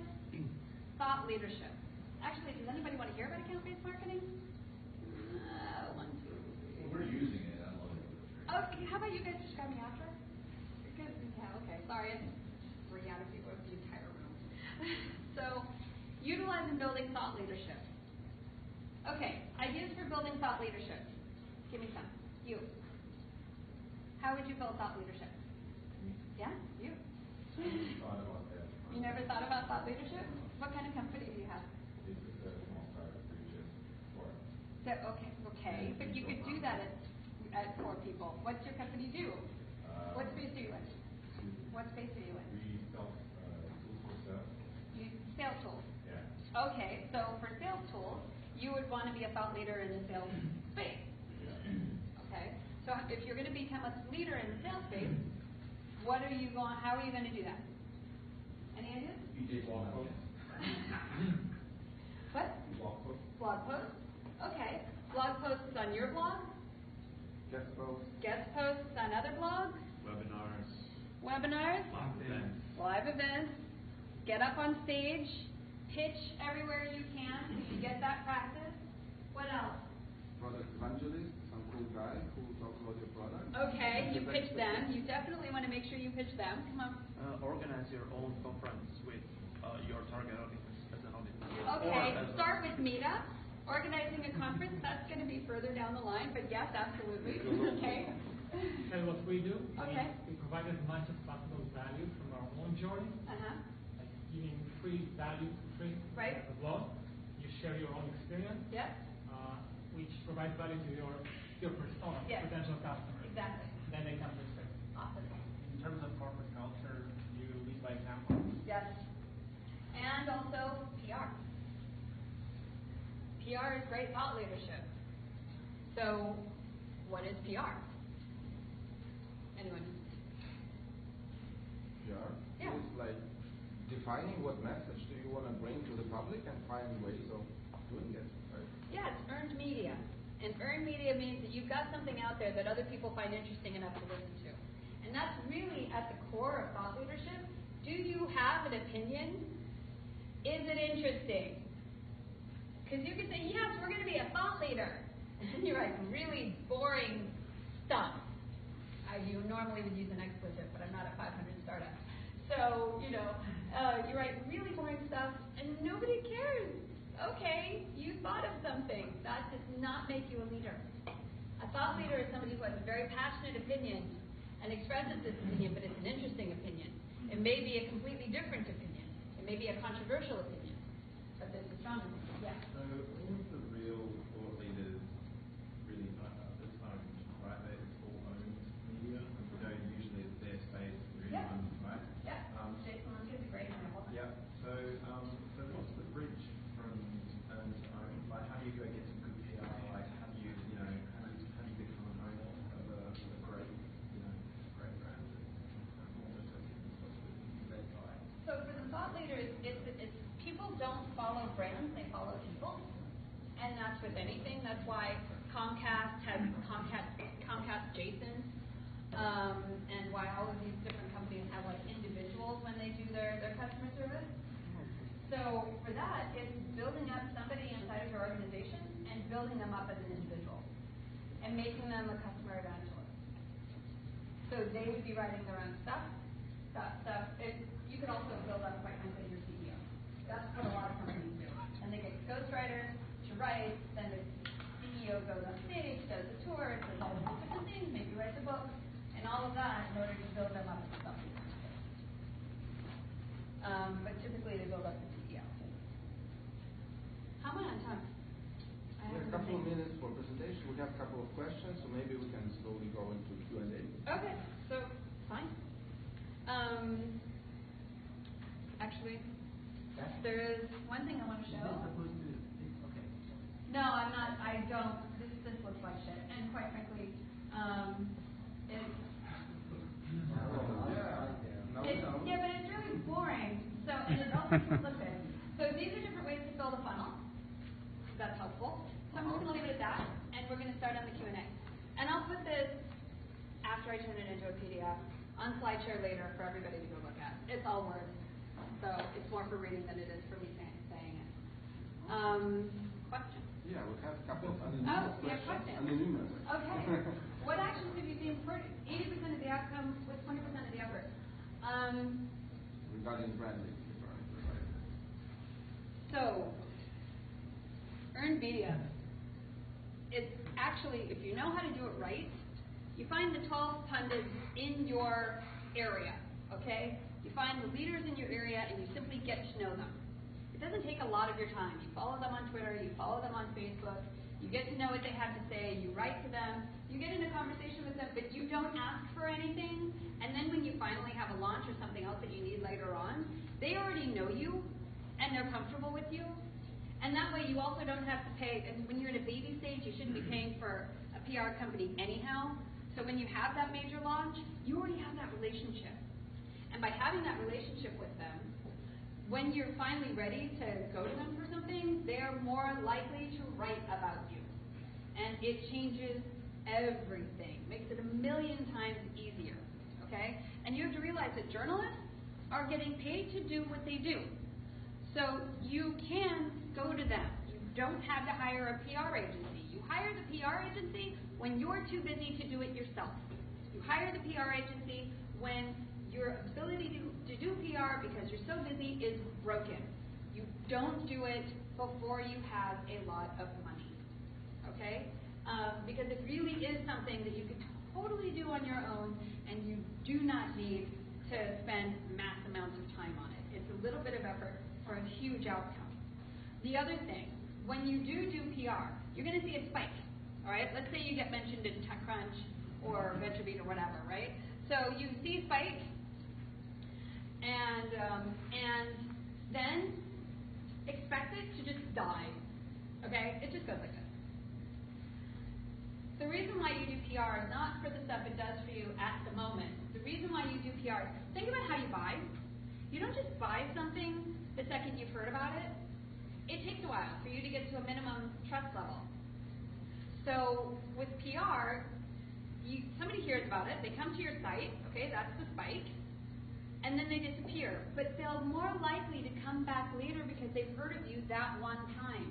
thought leadership. Actually, does anybody want to hear about account-based marketing? 1, 2, 3. We're using it. I love it. Okay, how about you guys describe me after? Because, yeah, okay. Sorry, I just bring out a few of the entire room. So, utilize and building thought leadership. Okay, ideas for building thought leadership. Give me some. You. How would you build thought leadership? Yeah, you. You never thought about thought leadership? What kind of company do you have? So, okay, but you could do that at 4 people. What's your company do? What space are you in? What space are you in? We sell tools for sales. Sales tools. Yeah. Okay, so for sales tools, you would want to be a thought leader in the sales space. Yeah. Okay, so if you're going to become a leader in the sales space, what are you going? How are you going to do that? Any ideas? You did blog posts. What? Blog posts. Blog posts. Okay. Blog posts on your blog. Guest posts. Guest posts on other blogs. Webinars. Webinars. Live events. Live events. Get up on stage. Pitch everywhere you can so you get that practice. What else? Product evangelist, some cool guy who talks about your product. Okay, you pitch them. You definitely want to make sure you pitch them. Come on. Organize your own conference with your target audience as an audience. Okay, start with Meetup. Organizing a conference, that's going to be further down the line, but yes, absolutely. Okay. And what we do, okay. we provide as much as possible value from our own journey. Like giving free value for free. Right. The blog. You share your own experience. Yes. Which provides value to your persona, yes. potential customers. Exactly. Then they come to stay. Awesome. In terms of corporate culture, you lead by example. Yes. And also PR. PR is great thought leadership. So, what is PR? Anyone? PR? Yeah. It's like defining what message do you want to bring to the public and find ways of doing it. Right? Yeah, it's earned media. And earned media means that you've got something out there that other people find interesting enough to listen to. And that's really at the core of thought leadership. Do you have an opinion? Is it interesting? Because you could say, yes, we're going to be a thought leader. And you're like, really boring stuff. You normally would use an expletive, but I'm not at 500 startups. So, you write really boring stuff, and nobody cares. Okay, you thought of something. That does not make you a leader. A thought leader is somebody who has a very passionate opinion and expresses this opinion, but it's an interesting opinion. It may be a completely different opinion. It may be a controversial opinion, but there's a strong opinion. Yeah. So all of the real thought leaders really it's owned, right? It's all owned media. Usually it's their space, really owned, right? Yeah. Jason Lundy is a great example. Yeah. So what's the bridge from owned to owned? Like, how do you go get some good PR? Like, how do you become an owner of a great, great brand? So for the thought leaders, it's people don't follow brands; they follow people, and that's with anything. That's why Comcast has Comcast Jason. And why all of these different companies have like individuals when they do their customer service. So for that, it's building up somebody inside of your organization and building them up as an individual and making them a customer evangelist. So they would be writing their own stuff. You could also build up quite frankly your CEO. That's what a lot of companies do. And they get ghostwriters to write, then the CEO goes on stage, does the tour, does all these different things, maybe writes a book. but typically they build up to PEO. How am I on time? We have a couple of minutes for presentation. We have a couple of questions, so maybe we can slowly go into Q&A. Okay, so fine. Actually, there is one thing I want to show. Okay. No, I'm not. I don't. This looks like shit, and quite frankly, it's. Yeah, but it's really boring. So, and it also looks good. So these are different ways to fill the funnel. That's helpful. So I'm just going to leave it at that, and we're going to start on the Q&A. And I'll put this, after I turn it into a PDF, on SlideShare later for everybody to go look at. It's all words, so it's more for reading than it is for me saying it. Question? Yeah, we have a couple of anonymous questions. Anonymous. Okay. What actions have you seen for 80% of the outcome with 20% of the effort? Regarding branding. So, earned media. It's actually, if you know how to do it right, you find the 12 pundits in your area, okay? You find the leaders in your area and you simply get to know them. It doesn't take a lot of your time. You follow them on Twitter, you follow them on Facebook, you get to know what they have to say, you write to them, you get in a conversation with them, but you don't ask for anything, and then when you finally have a launch or something else that you need later on, they already know you and they're comfortable with you. And that way you also don't have to pay, and when you're in a baby stage, you shouldn't be paying for a PR company anyhow. So when you have that major launch, you already have that relationship. And by having that relationship with them, when you're finally ready to go to them for something, they're more likely to write about you. And it changes everything, makes it 1,000,000 times easier, okay? And you have to realize that journalists are getting paid to do what they do. So you can go to them. You don't have to hire a PR agency. You hire the PR agency when you're too busy to do it yourself. You hire the PR agency when your ability to do PR because you're so busy is broken. You don't do it before you have a lot of money, okay? Because it really is something that you could totally do on your own, and you do not need to spend mass amounts of time on it. It's a little bit of effort for a huge outcome. The other thing, when you do PR, you're going to see a spike, all right? Let's say you get mentioned in TechCrunch or VentureBeat or whatever, right? So you see a spike, and then expect it to just die, okay? It just goes like this. The reason why you do PR is not for the stuff it does for you at the moment. The reason why you do PR, think about how you buy. You don't just buy something the second you've heard about it. It takes a while for you to get to a minimum trust level. So with PR, somebody hears about it, they come to your site, okay, that's the spike, and then they disappear. But they're more likely to come back later because they've heard of you that one time.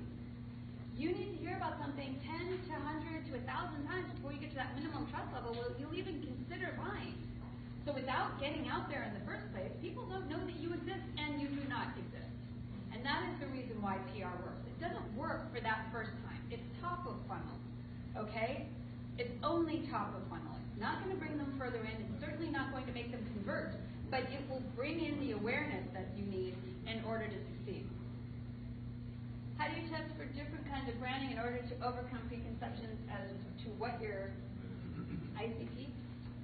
You need to hear about something 10 to 100 to 1,000 times before you get to that minimum trust level where you'll even consider buying. So without getting out there in the first place, people don't know that you exist and you do not exist. And that is the reason why PR works. It doesn't work for that first time. It's top of funnel, okay? It's only top of funnel. It's not going to bring them further in. It's certainly not going to make them convert, but it will bring in the awareness that you need in order to succeed. How do you test for different kinds of branding in order to overcome preconceptions as to what your ICP?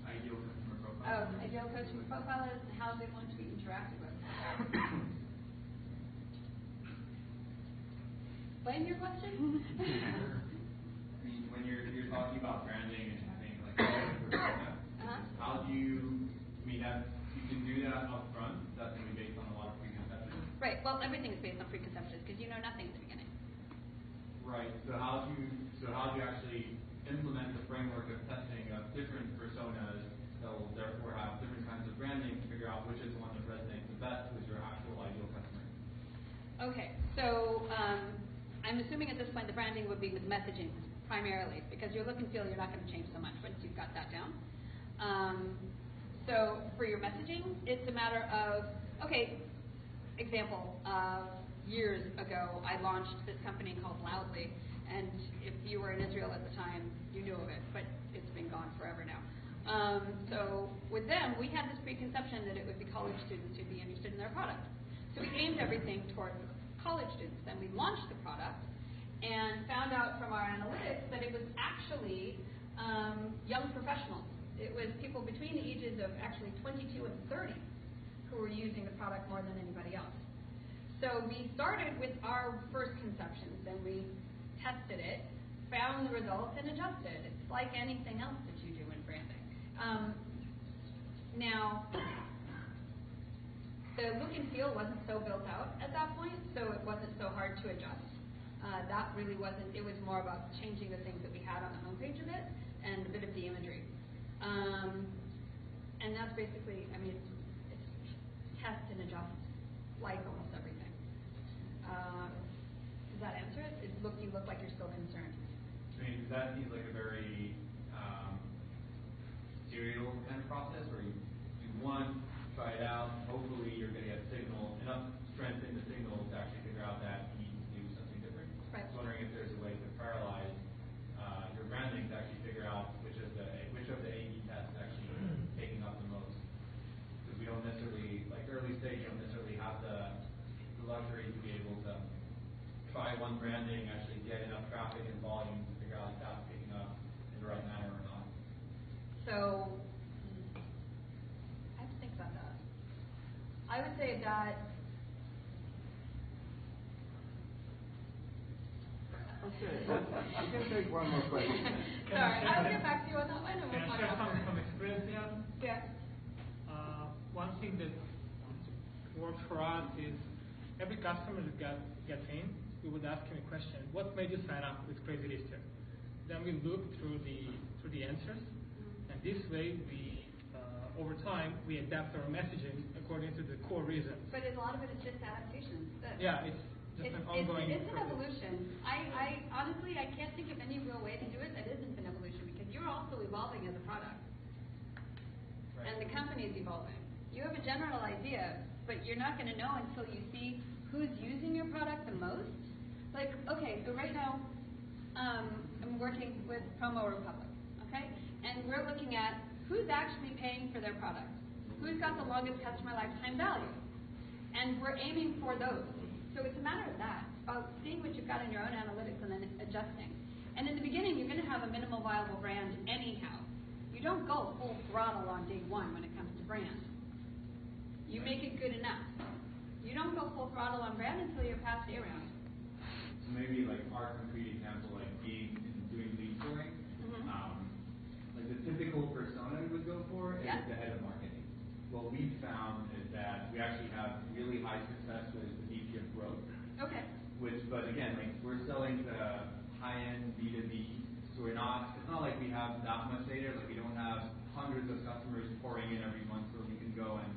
Ideal customer profile. Ideal customer profile is and how they want to be interacted with. Explain your question? I mean, when you're talking about branding and having like a persona, how do you, you can do that up front. That's going to be based on a lot of preconceptions. Right. Well, everything is based on preconceptions because you know nothing at the beginning. Right. So how do you actually implement the framework of testing of different personas that will therefore have different kinds of branding to figure out which is the one that resonates the best with your actual ideal customer? Okay. So I'm assuming at this point the branding would be with messaging primarily because your look and feel you're not going to change so much once you've got that down. So for your messaging, it's a matter of, okay, example, years ago I launched this company called Loudly, and if you were in Israel at the time, you knew of it, but it's been gone forever now. So with them, we had this preconception that it would be college students who'd be interested in their product. So we aimed everything towards college students. Then we launched the product and found out from our analytics that it was actually young professionals. It was people between the ages of actually 22 and 30 who were using the product more than anybody else. So we started with our first conceptions, then we tested it, found the results, and adjusted. It's like anything else that you do in branding. Now, the look and feel wasn't so built out at that point, so it wasn't so hard to adjust. That really wasn't, it was more about changing the things that we had on the homepage of it and a bit of the imagery. And that's basically, I mean, it's test and adjust like almost everything. Does that answer it? You look like you're still concerned. I mean, that seems like a very serial kind of process where you do one, try it out, hopefully you're going to get enough strength in the signal to actually figure out that you need to do something different. Right. I was wondering if there's a way to parallelize your branding to actually figure out which of the A/B tests is actually taking up the most. Because we don't necessarily, like early stage, you don't necessarily have the luxury to be able to try one branding, actually get enough traffic and volume to figure out if that's picking up in the right manner or not. So, I have to think about that. I would say that okay, I can take one more question. Sorry, I'll get back to you on that one. Can I share some experience here? Yeah. One thing that works for us is every customer that gets in, we would ask him a question: what made you sign up with Crazy Lister? Then we look through the answers, and this way we over time we adapt our messaging according to the core reasons. But a lot of it is just adaptations. Yeah, it's just an ongoing It's an process. evolution. I honestly I can't think of any real way to do it that isn't an evolution, because you're also evolving as a product, and the company is evolving. You have a general idea, but you're not going to know until you see who's using your product the most. Like, okay, so right now I'm working with Promo Republic, okay, and we're looking at who's actually paying for their product, who's got the longest customer lifetime value, and we're aiming for those. So it's a matter of that, about seeing what you've got in your own analytics and then adjusting. And in the beginning, you're going to have a minimal viable brand anyhow. You don't go full throttle on day one when it comes to brand. You make it good enough. You don't go full throttle on brand until you're past A round. So maybe like our concrete example, like doing lead scoring, like the typical persona we would go for is the head of marketing. What we've found is that we actually have really high success with the VP of growth. Okay. But again, like we're selling to high-end B2B, so it's not like we have that much data. Like we don't have hundreds of customers pouring in every month where we can go and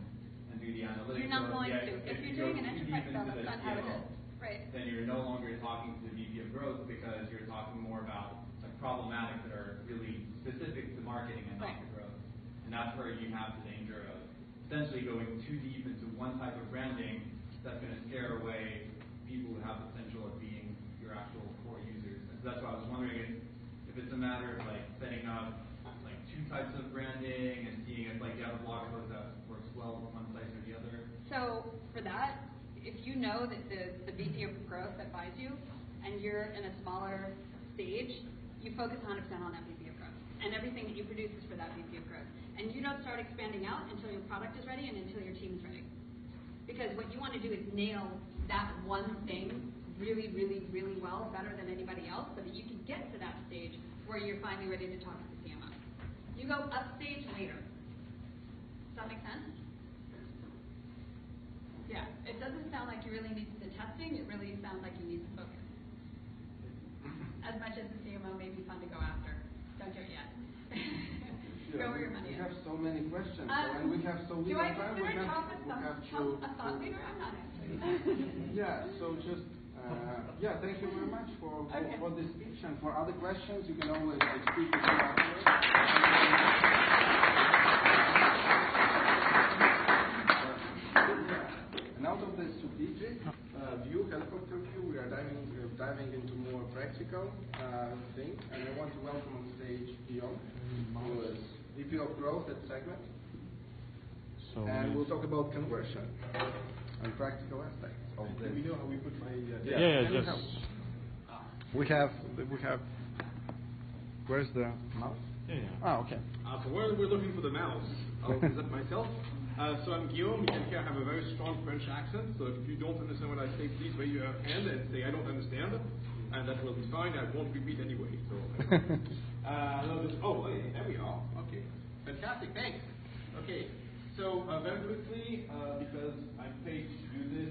do the analytics. You're not going to. If you're doing an enterprise sell, that's not how it is. Right. Then you're no longer talking to the VP of growth because you're talking more about like problematics that are really specific to marketing and not to growth. And that's where you have the danger of essentially going too deep into one type of branding that's going to scare away people who have the potential of being your actual core users. And so that's why I was wondering if it's a matter of like setting up like two types of branding and seeing if like you have a blog post that works well with one place or the other. So for that, if you know that the VP of growth that buys you and you're in a smaller stage, you focus 100% on that VP of growth. And everything that you produce is for that VP of growth. And you don't start expanding out until your product is ready and until your team is ready. Because what you want to do is nail that one thing really, really, really well, better than anybody else, so that you can get to that stage where you're finally ready to talk to the CMO. You go upstage later. Does that make sense? Yeah, it doesn't sound like you really need the testing, it really sounds like you need the focus. As much as the CMO may be fun to go after. Don't do it yet. Go where your money is. We have so many questions, and we have so little time. We have to a thought leader? I'm not answering that. Yeah, so just, thank you very much for this speech, and for other questions, you can always speak with me afterwards. And out of the strategic view, helicopter view, we are diving into more practical things, and I want to welcome on stage Guillaume, who is VP of Growth at Segment, and we'll talk about conversion. and practical aspects of this. Do we know how we put my We have. Where's the mouse? Oh, okay. So while we're looking for the mouse, I'll present myself. So I'm Guillaume. You can hear I have a very strong French accent. So if you don't understand what I say, please raise your hand and say I don't understand, and that will be fine. I won't repeat anyway. So. There we are. Okay, fantastic. Thanks. Okay. So very quickly, because I'm paid to do this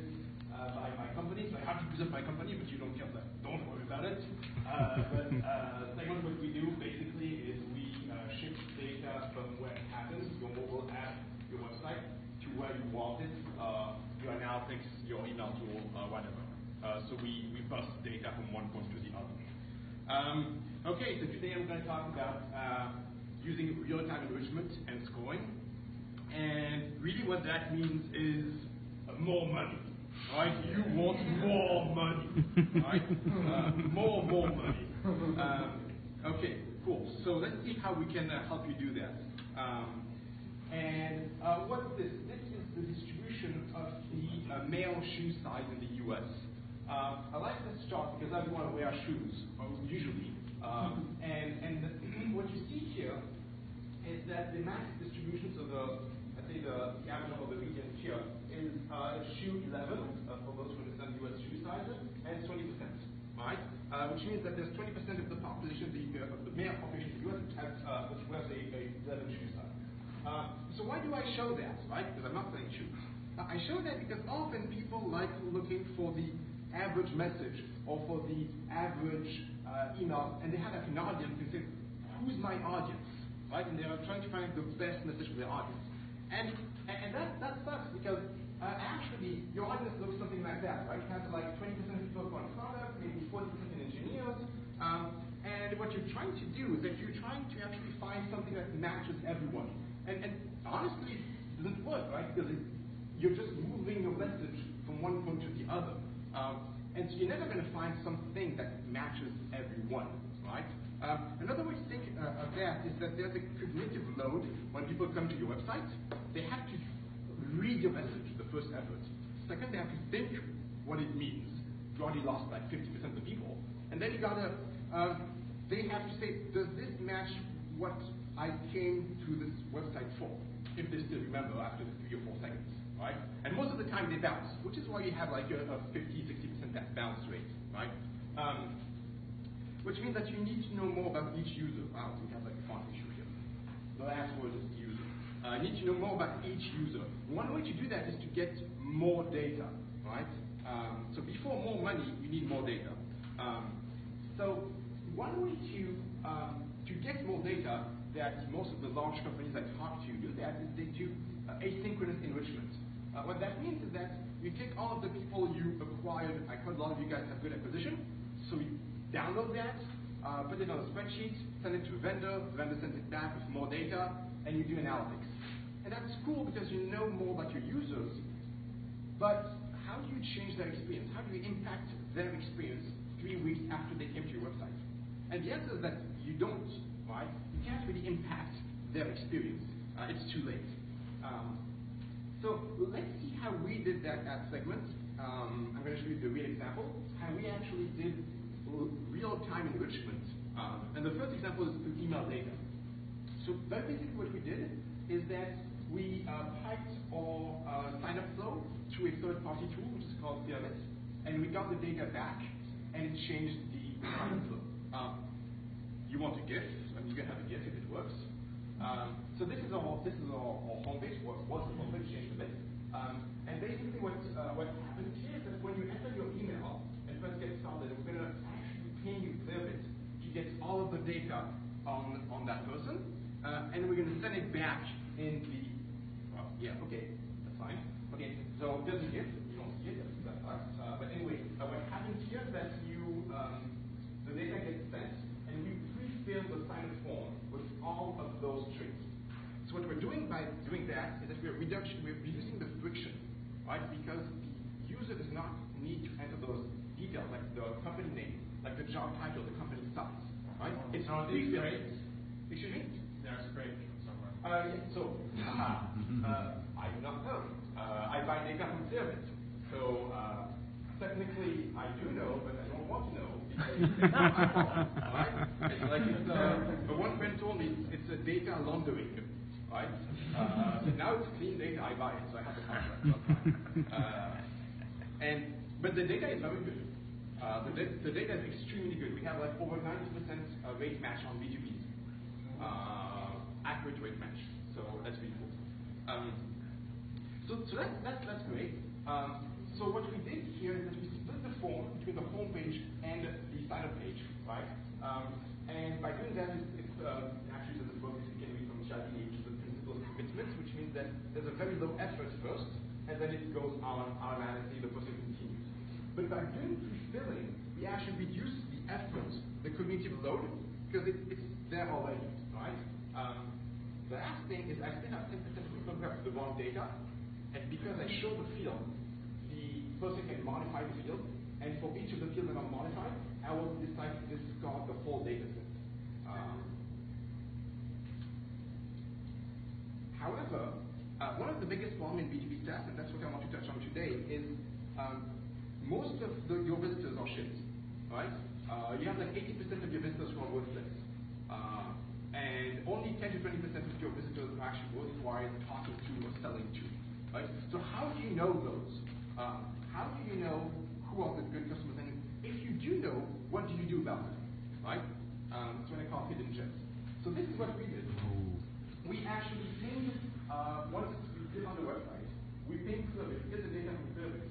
by my company, so I have to present my company, but you don't care that. Don't worry about it. Second, what we do basically is we ship data from where it happens, your mobile app, your website, to where you want it, your analytics, your email tool, whatever. So we bust data from one point to the other. Okay, so today I'm going to talk about using real-time enrichment and scoring. And really what that means is more money. Right? You want more money. Right? More money. Okay, cool. So let's see how we can help you do that. What's this? This is the distribution of the male shoe size in the US. I like this chart because everyone wears shoes, usually. And what you see here is that the max distribution, so the average of the region here is shoe 11 for those who understand US shoe sizes, and it's 20%, right? Which means that there's 20% of the population, the male population of the US, which wears a 11 shoe size. So why do I show that, right? Because I'm not selling shoes. I show that because often people like looking for the average message or for the average email, and they have an audience and say, who's my audience, right? And they are trying to find the best message for their audience. And that sucks because actually your audience looks something like that, right? You have like 20% of people who want product, maybe 40% engineers. And what you're trying to do is that you're trying to actually find something that matches everyone. And honestly, it doesn't work, right? Because you're just moving your message from one point to the other. And so you're never going to find something that matches everyone, right? Another way to think of that is that there's a cognitive load when people come to your website. They have to read your message, the first effort. Second, they have to think what it means. You already lost like 50% of the people. And then they have to say, does this match what I came to this website for? If they still remember after 3 or 4 seconds, right? And most of the time they bounce, which is why you have like a 50-60% bounce rate, right? Which means that you need to know more about each user. Wow, we have like a font issue here. The last word is user. You need to know more about each user. One way to do that is to get more data, right? So before more money, you need more data. So one way to get more data that most of the large companies I talk to do that is they do asynchronous enrichment. What that means is that you take all of the people you acquired. I heard a lot of you guys have good acquisition, so you download that, put it on a spreadsheet, send it to a vendor, the vendor sends it back with more data, and you do analytics. And that's cool because you know more about your users, but how do you change their experience? How do you impact their experience 3 weeks after they came to your website? And the answer is that you don't, right? You can't really impact their experience. It's too late. So let's see how we did that at Segment. I'm going to show you the real example, how we actually did real-time enrichment. And the first example is through email data. So very basically what we did is that we piped our sign-up flow to a third-party tool, which is called Pyramid, and we got the data back, and it changed the sign-up flow. You want a GIF, and you can have a GIF if it works. So this is our homepage. Was the homepage changed a bit? And basically what happens here is that when you enter your email and first get started, we're going to actually ping you Pyramid to get all of the data on that person, and we're going to send it back in the. Okay, that's fine. Okay, so there's a GIF. You don't see it. That sucks. But anyway, what happens here is that the data gets sent, and we pre-fill the sign-up form with all of those traits. So what we're doing by doing that is that we're reducing the friction, right? Because the user does not need to enter those details, like the company name, like the job title, the company size, right? It's pre-filled. Excuse me? There's great somewhere. I do not know. I buy data from Salesforce. of it. So technically, I do know, but I don't want to know because it's my fault, right? It's like one friend told me it's a data laundering, right? Now it's clean data, I buy it, so I have the contract. But the data is very good. The data is extremely good. We have like over 90% rate match on B2B. Accurate rate match. So that's really cool. So that's great. So what we did here is that we split the form between the home page and the sign-up page, right? And by doing that, it's actually there's a book you can read from Cialdini, the principle of commitment, which means that there's a very low effort first, and then it goes on automatically, the process continues. But by doing pre-filling, we actually reduce the effort, the cognitive load, because it's there already, right? The last thing is I still have 10% of people who have the wrong data, and because I show the field, the person can modify the field, and for each of the fields that are modified, I will decide to discard the whole data set. However, one of the biggest problems in B2B SaaS, and that's what I want to touch on today, is most of your visitors are shit, right? You have like 80% of your visitors who are worthless. And only 10 to 20% of your visitors are actually worthwhile talking to or selling to, right? So how do you know those? How do you know who are the good customers? And if you do know, what do you do about them, right? That's what I call hidden gems. So this is what we did. We actually pinged, once we did on the website, we pinged Clearbit, get the data from Clearbit.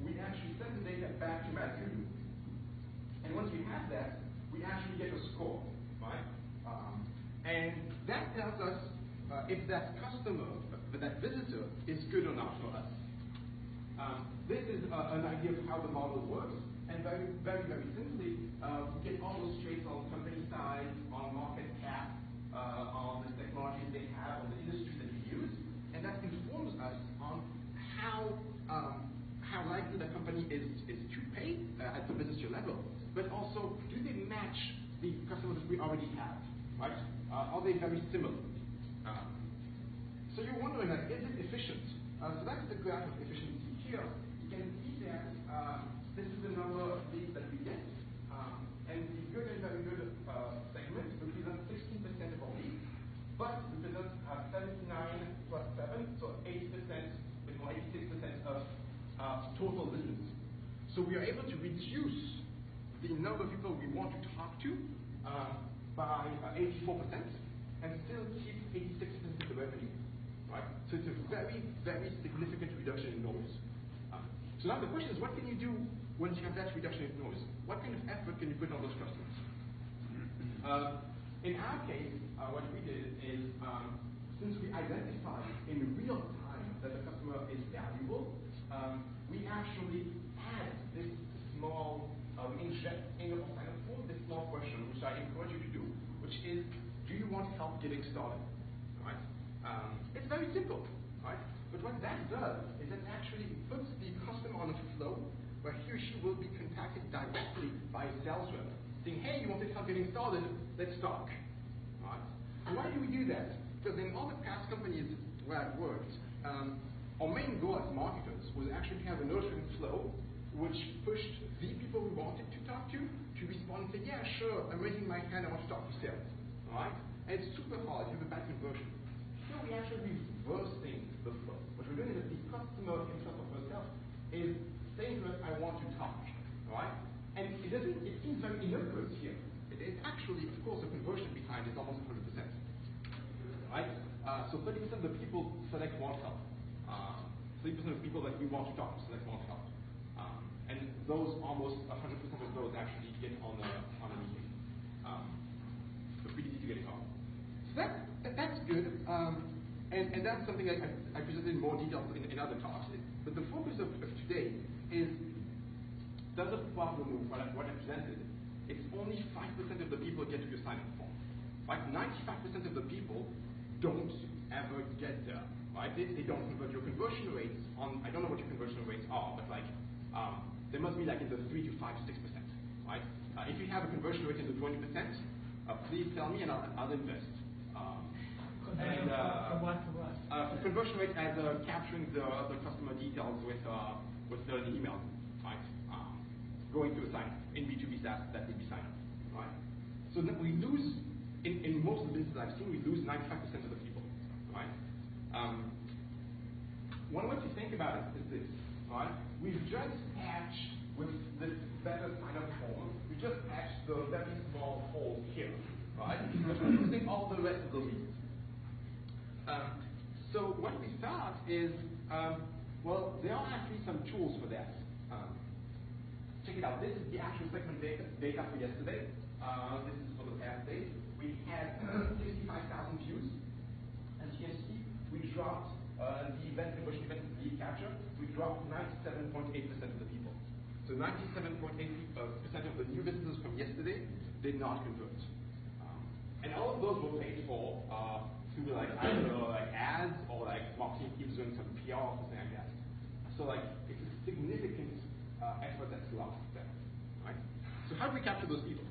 We actually send the data back to Matthew. And once we have that, we actually get a score, right? And that tells us if that customer, that visitor, is good or not for us. This is an idea of how the model works, and very simply, we get all those traits on company size, on market cap, on the technologies they have, on the industry that we use, and that informs us on how likely the company is to pay at the visitor level, but also do they match the customers that we already have, right? Are they very similar? So you're wondering, like, is it efficient? So that's the graph of efficiency here. You can see that this is the number of leads that we get, and the good and very good segment represents 16% of our leads, but represents 79 plus 7, so 80%, or 86% of total business. So we are able to reduce the number of people we want to talk to by 84%, and still keep 86% of the revenue. Right? So it's a very significant reduction in noise. So now the question is, what can you do when you have that reduction in noise? What kind of effort can you put on those customers? In our case, what we did is, since we identified in real time that the customer is valuable, we actually had this small inject in your sign-up form, this small question, which I encourage you to do, which is, do you want help getting started? Right? It's very simple, right? But what that does is it actually puts the customer on a flow where he or she will be contacted directly by a sales rep, saying, hey, you want help getting started? Let's talk. Right? And why do we do that? Because in all the past companies where I've worked, our main goal as marketers was actually to have a nurturing flow which pushed the people we wanted to talk to respond and say, yeah, sure, I'm raising my hand, I want to talk to sales. Right? And it's super hard, you have a bad conversion. Here we actually reversing the flow. What we're doing is that the customer himself or herself is saying to us, I want to talk. Right? And it seems very innocuous here. It is actually, of course, the conversion behind is almost 100%. Right? So 30% of the people select want help. 30% of people that we want to talk to select want help. And those, almost 100% of those actually get on a meeting. So pretty easy to get on. So that's good. And that's something I presented in more detail in other talks. But the focus of today is, does a problem with what I presented, it's only 5% of the people get to your sign-up form. Right? 95% of the people don't ever get there. Right? They don't convert. Your conversion rates on, I don't know what your conversion rates are, but like, they must be like in the 3 to 5 to 6%. Right? If you have a conversion rate in the 20%, please tell me and I'll invest. From what to what? Conversion rate as capturing the customer details details with the email, right? Going to a site in B2B SaaS that would be signed up, right? So that we lose, in most of the businesses I've seen, we lose 95% of the people, right? One way to think about it is this, right? We've just patched with this better sign-up form, we just patched the very small hole here, right? But we're losing all the rest of the leads. So what we thought is, well, there are actually some tools for that. Check it out. This is the actual segment data for yesterday. This is for the past days. We had 65,000 views. As you can see, we dropped the event conversion, event lead capture. We dropped 97.8% of the people. So 97.8% of the new visitors from yesterday did not convert. And all of those were paid for through like either like ads or like marketing teams doing some PR or something like that. So like it's a significant effort that's lost there, right? So how do we capture those people?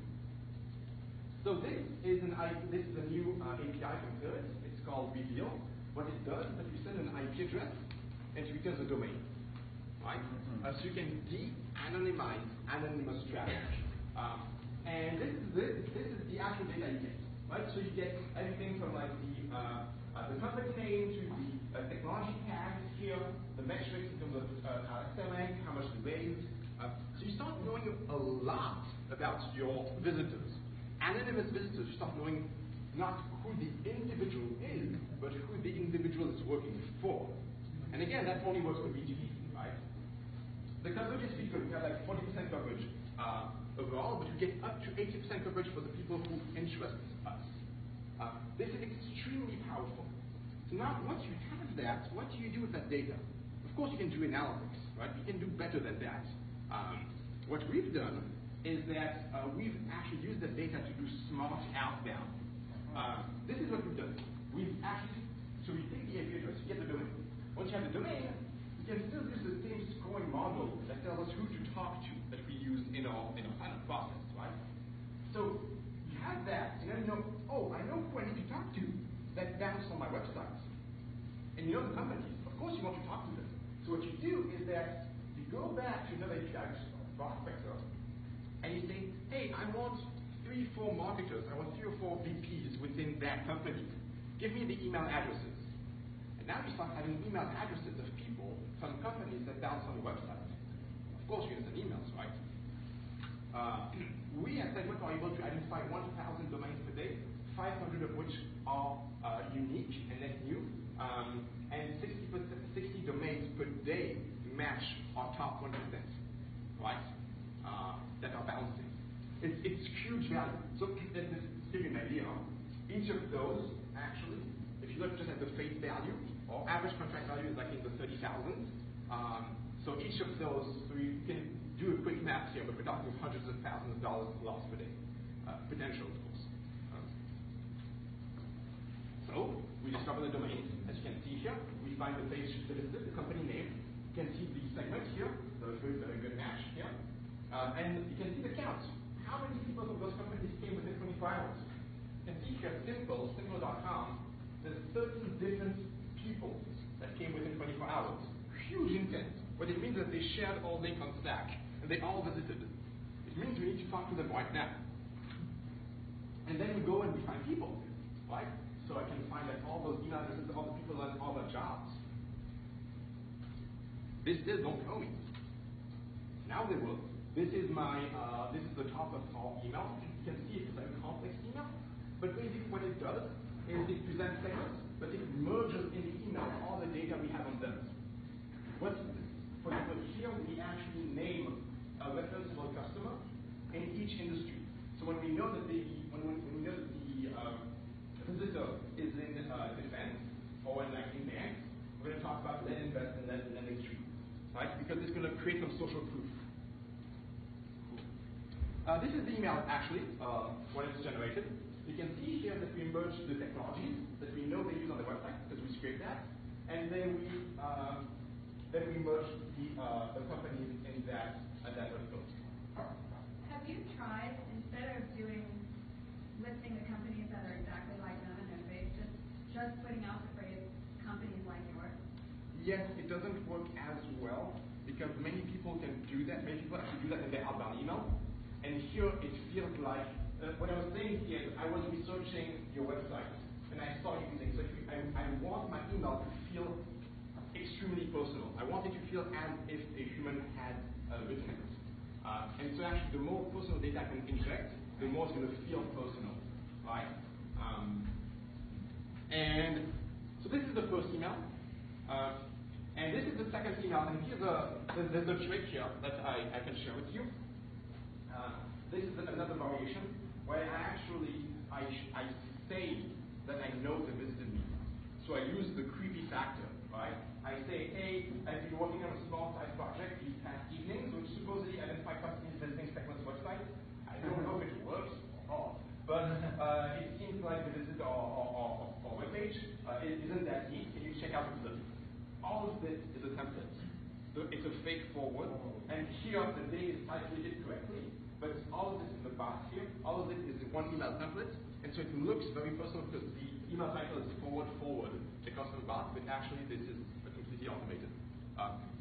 So this is a new API from Third. It's called Reveal. What it does is that you send an IP address and it returns a domain, right? So you can de-anonymize anonymous traffic. And this is the actual data you get, right? So you get everything from like the company name to the technology tag here, the metrics in terms of SLA, how much they raised. So you start knowing a lot about your visitors. Anonymous visitors, you start knowing not who the individual is, but who the individual is working for. And again, that only works for B2B, right? The coverage is pretty good. We have like 40% coverage overall, but you get up to 80% coverage for the people who entrust us. This is extremely powerful. So now, once you have that, what do you do with that data? Of course, you can do analytics, right? You can do better than that. What we've done is that we've actually used the data to do smart outbound. This is what we've done. So we take the IP address, you get the domain. Once you have the domain, you can still use the same scoring model that tells us who to talk to that we use in our sign-up process, right? So you have that, and then you know, oh, I know who I need to talk to that bounced on my website. And you know the company. Of course you want to talk to them. So what you do is that you go back to another API prospector, and you say, hey, I want 3-4 marketers, I want 3 or 4 VPs within that company. Give me the email addresses. And now you start having email addresses of people from companies that bounce on your website. Of course, you can send emails, right? We at Segment are able to identify 1,000 domains per day, 500 of which are unique and net new, and 60 domains per day match our top 1%, right? That are bouncing. It's huge value. So to give you an idea, each of those actually, if you look just at the face value, our average contract value is like in the 30,000. So each of those, so you can do a quick math here, but we're talking hundreds of thousands of dollars lost per day. Potential, of course. So we discover the domain. As you can see here, we find the page listed, the company name. You can see the segment here, the very good match here. And you can see the count. How many people from those companies came within 24 hours? You can see here, Simple.com, there's 13 different people that came within 24 hours. Huge intent. What it means is that they shared all links on Slack, and they all visited. It means we need to talk to them right now. And then we go and we find people, right? So I can find that all those email addresses of all the people and all their jobs. They still don't know me. Now they will. This is the top of our email. You can see it's a very complex email, but basically what it does is it presents segments, but it merges in the email all the data we have on them. For example, here we actually name a referenceable customer in each industry. So when we know that the visitor is in defense or in banks, we're going to talk about let invest in that industry, right? Because it's going to create some social proof. This is the email actually, when it's generated. You can see here that we merge the technologies that we know they use on the website, because we scrape that, and then we merge the companies in that vertical. Have you tried, instead of listing the companies that are exactly like them in their face, just putting out the phrase companies like yours? Yes, it doesn't work as well. well, because many people can do that. Many people actually do that in their outbound email. And here it feels like, what I was saying here is I was researching your website, and I saw you using, so I want my email to feel extremely personal. I want it to feel as if a human had written it. And so actually, the more personal data I can inject, the more it's going to feel personal, right? And so this is the first email, and this is the second email. And here's the trick here that I can share with you. This is another variation where I say that I know they visited me. So I use the creepy factor, right? I say, hey, I've been working on a small side project these past evenings, which supposedly identify customers visiting Segment's website. I don't know if it works or not, but it seems like they visited our webpage. Isn't that neat? Can you check out the result? All of this is a template. It's a fake forward, and here the date is calculated correctly, but all of this is the box here. All of this is one email template, and so it looks very personal because the email title is forward the customer bot, but actually this is completely automated.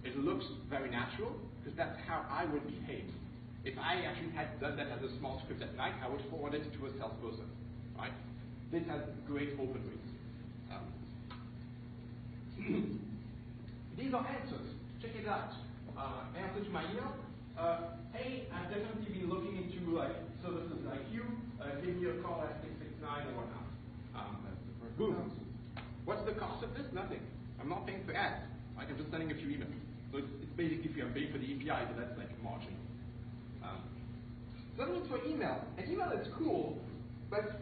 It looks very natural because that's how I would behave. If I actually had done that as a small script at night, I would forward it to a salesperson, right? This has great open rates. These are answers. Check it out. Answer to my email. Hey, I've definitely been looking into services like you. Give me a call at 669 or whatnot. Boom. What's the cost of this? Nothing. I'm not paying for ads. Right? I'm just sending a few emails. So it's basically if I'm paying for the API, but that's like marginal. So that means for email. An email is cool, but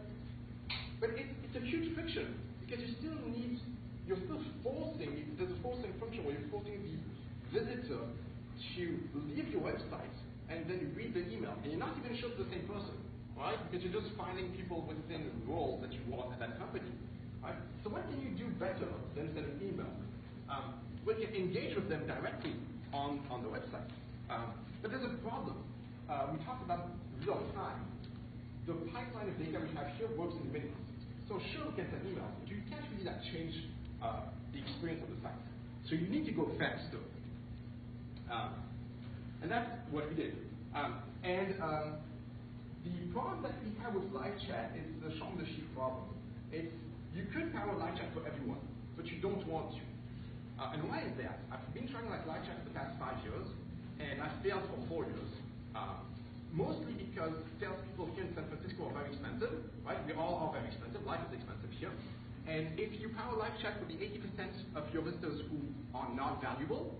it's a huge friction because you're still forcing, there's a forcing function where you're forcing the visitor to leave your website and then read the email. And you're not even sure it's the same person, right? Because you're just finding people within the roles that you want at that company, right? So what can you do better than send an email? Well, you can engage with them directly on the website. But there's a problem. We talked about real time. The pipeline of data we have here works in minutes. So sure, we can send emails, but you can't really change the experience of the site. So you need to go faster. And that's what we did. The problem that we have with live chat is the champ de chiffre problem. You could power live chat for everyone, but you don't want to. And why is that? I've been trying live chat for the past 5 years, and I've failed for 4 years. Mostly because salespeople here in San Francisco are very expensive, right? We all are very expensive. Life is expensive here. And if you power live chat for the 80% of your visitors who are not valuable,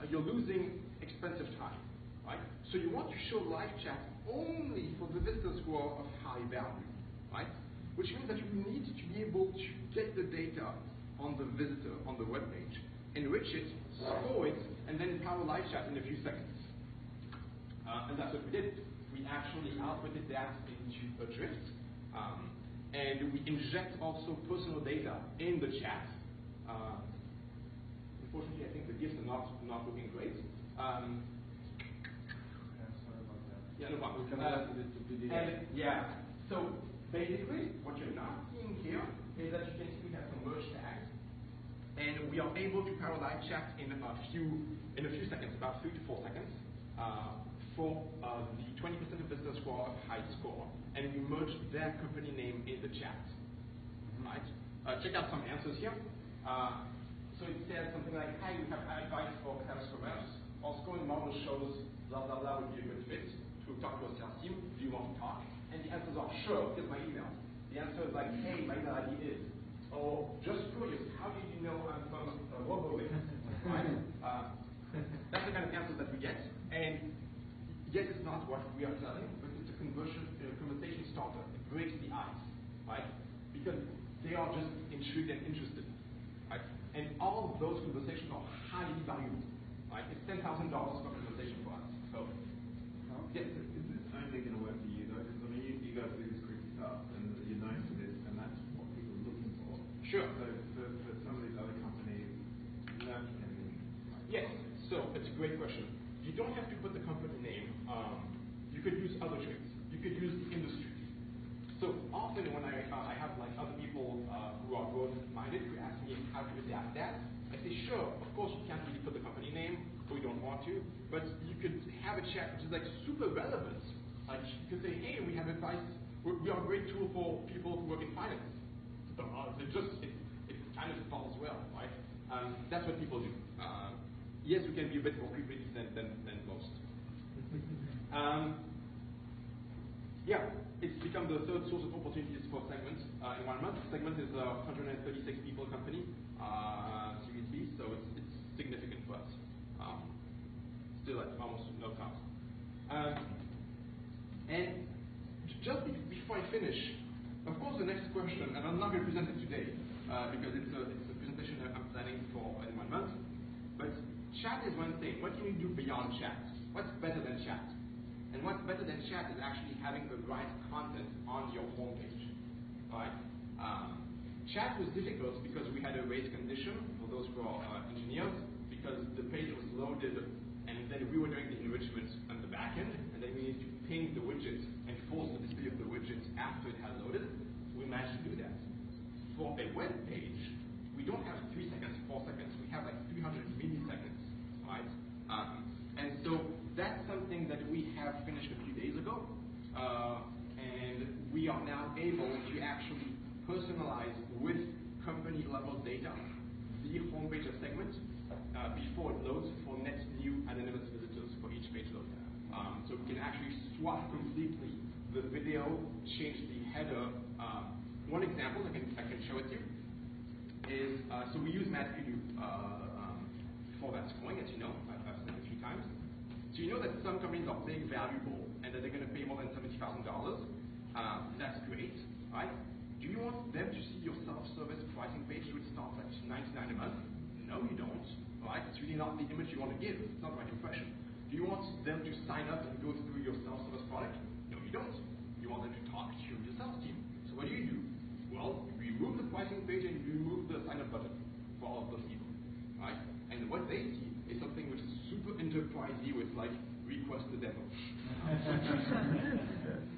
you're losing expensive time, right? So you want to show live chat only for the visitors who are of high value, right? Which means that you need to be able to get the data on the visitor on the web page, enrich it, score it, and then power live chat in a few seconds. And that's what we did. We actually outputted that into a drift, and we inject also personal data in the chat. Unfortunately, I think the GIFs are not looking great. Sorry about that. Yeah, no problem. We converted it to PDF. Yeah. So basically, what you're not seeing here is that you can see we have some merge tags, and we are able to power live chat in a few seconds, about 3 to 4 seconds. For the 20% of visitors who are of high score, and we merge their company name in the chat. Right? Check out some answers here. So it says something like, "Hi, we have advice for sales commerce. Our scoring model shows blah blah blah would be a good fit to talk to a sales team. Do you want to talk?" And the answers are, "Sure, here's my email." The answer is like, "Hey, my email ID is," or "Just curious, how did you know I'm from WeWork?" Right? That's the kind of answers that we get, and yes, it's not what we are selling, but it's a conversation starter. It breaks the ice, right? Because they are just intrigued and interested, right? And all of those conversations are highly valuable, right? It's $10,000 per conversation for us. So, yes. Is this only going to work for you though? Because I mean, you guys do this creepy stuff, and you're known for this, and that's what people are looking for. Sure. So for some of these other companies, that can be. Yes. So it's a great question. You don't have to put the company name. You could use other tricks. You could use the industry. So often when I have like other people who are growth-minded who ask me how to adapt that, I say, sure, of course you can't really put the company name, or want to, but you could have a chat which is like super relevant. Like you could say, hey, we have advice. We are a great tool for people who work in finance. It kind of falls well, right? That's what people do. Yes, we can be a bit more creepy than most. Yeah, it's become the third source of opportunities for Segment in 1 month. Segment is a 136 people company, Series B, so it's significant for us. Still at almost no cost. And just before I finish, of course the next question, and I'm not going to present it today because it's a presentation that I'm planning for in 1 month, but chat is one thing. What can you do beyond chat? What's better than chat? And what's better than chat is actually having the right content on your homepage, right? Chat was difficult because we had a race condition for those who are engineers, because the page was loaded, and then we were doing the enrichment on the back end, and then we needed to ping the widget and force the display of the widget after it had loaded. We managed to do that. For a web page, we don't have 3 seconds, 4 seconds. We have like 300 milliseconds, right? And so that's something that we have finished a few days ago, and we are now able to actually personalize with company-level data the homepage of Segment before it loads for net new anonymous visitors for each page load. So we can actually swap completely the video, change the header. One example I can show it to you is, so we use MadPedu for that scoring, as you know. I've said it a few times. So you know that some companies are big, valuable, and that they're going to pay more than $70,000. That's great, right? Do you want them to see your self-service pricing page which starts at $99 a month? No, you don't, right? It's really not the image you want to give. It's not the right impression. Do you want them to sign up and go through your self-service product? No, you don't. You want them to talk to your sales team. So what do? Well, you remove the pricing page and you remove the sign-up button for all of those people, right? And what they see is something which is super enterprisey with like request the demo.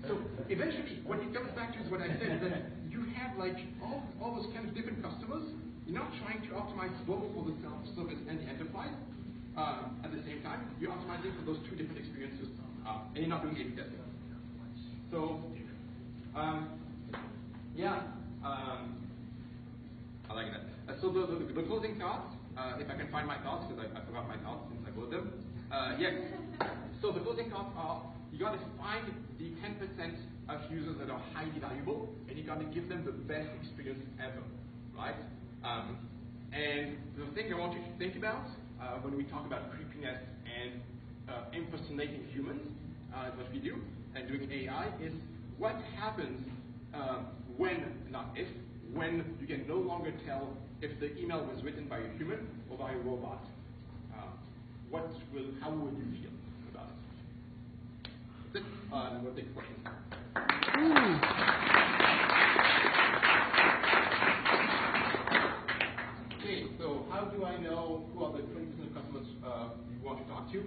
So eventually, what it comes back to is what I said, that you have like all those kind of different customers. You're not trying to optimize both for the self-service and the enterprise at the same time. You're optimizing for those two different experiences, and you're not doing A/B testing. So, I like that. So the closing thoughts, if I can find my thoughts, because I forgot my thoughts since I wrote them. Yes. So the closing thoughts are, you got to find the 10% of users that are highly valuable, and you got to give them the best experience ever, right? And the thing I want you to think about when we talk about creepiness and impersonating humans, what we do, and doing AI, is what happens when, not if, when you can no longer tell if the email was written by a human or by a robot. How would you feel about it? That's it. We'll take questions. Okay, so how do I know who are the 20% of customers you want to talk to?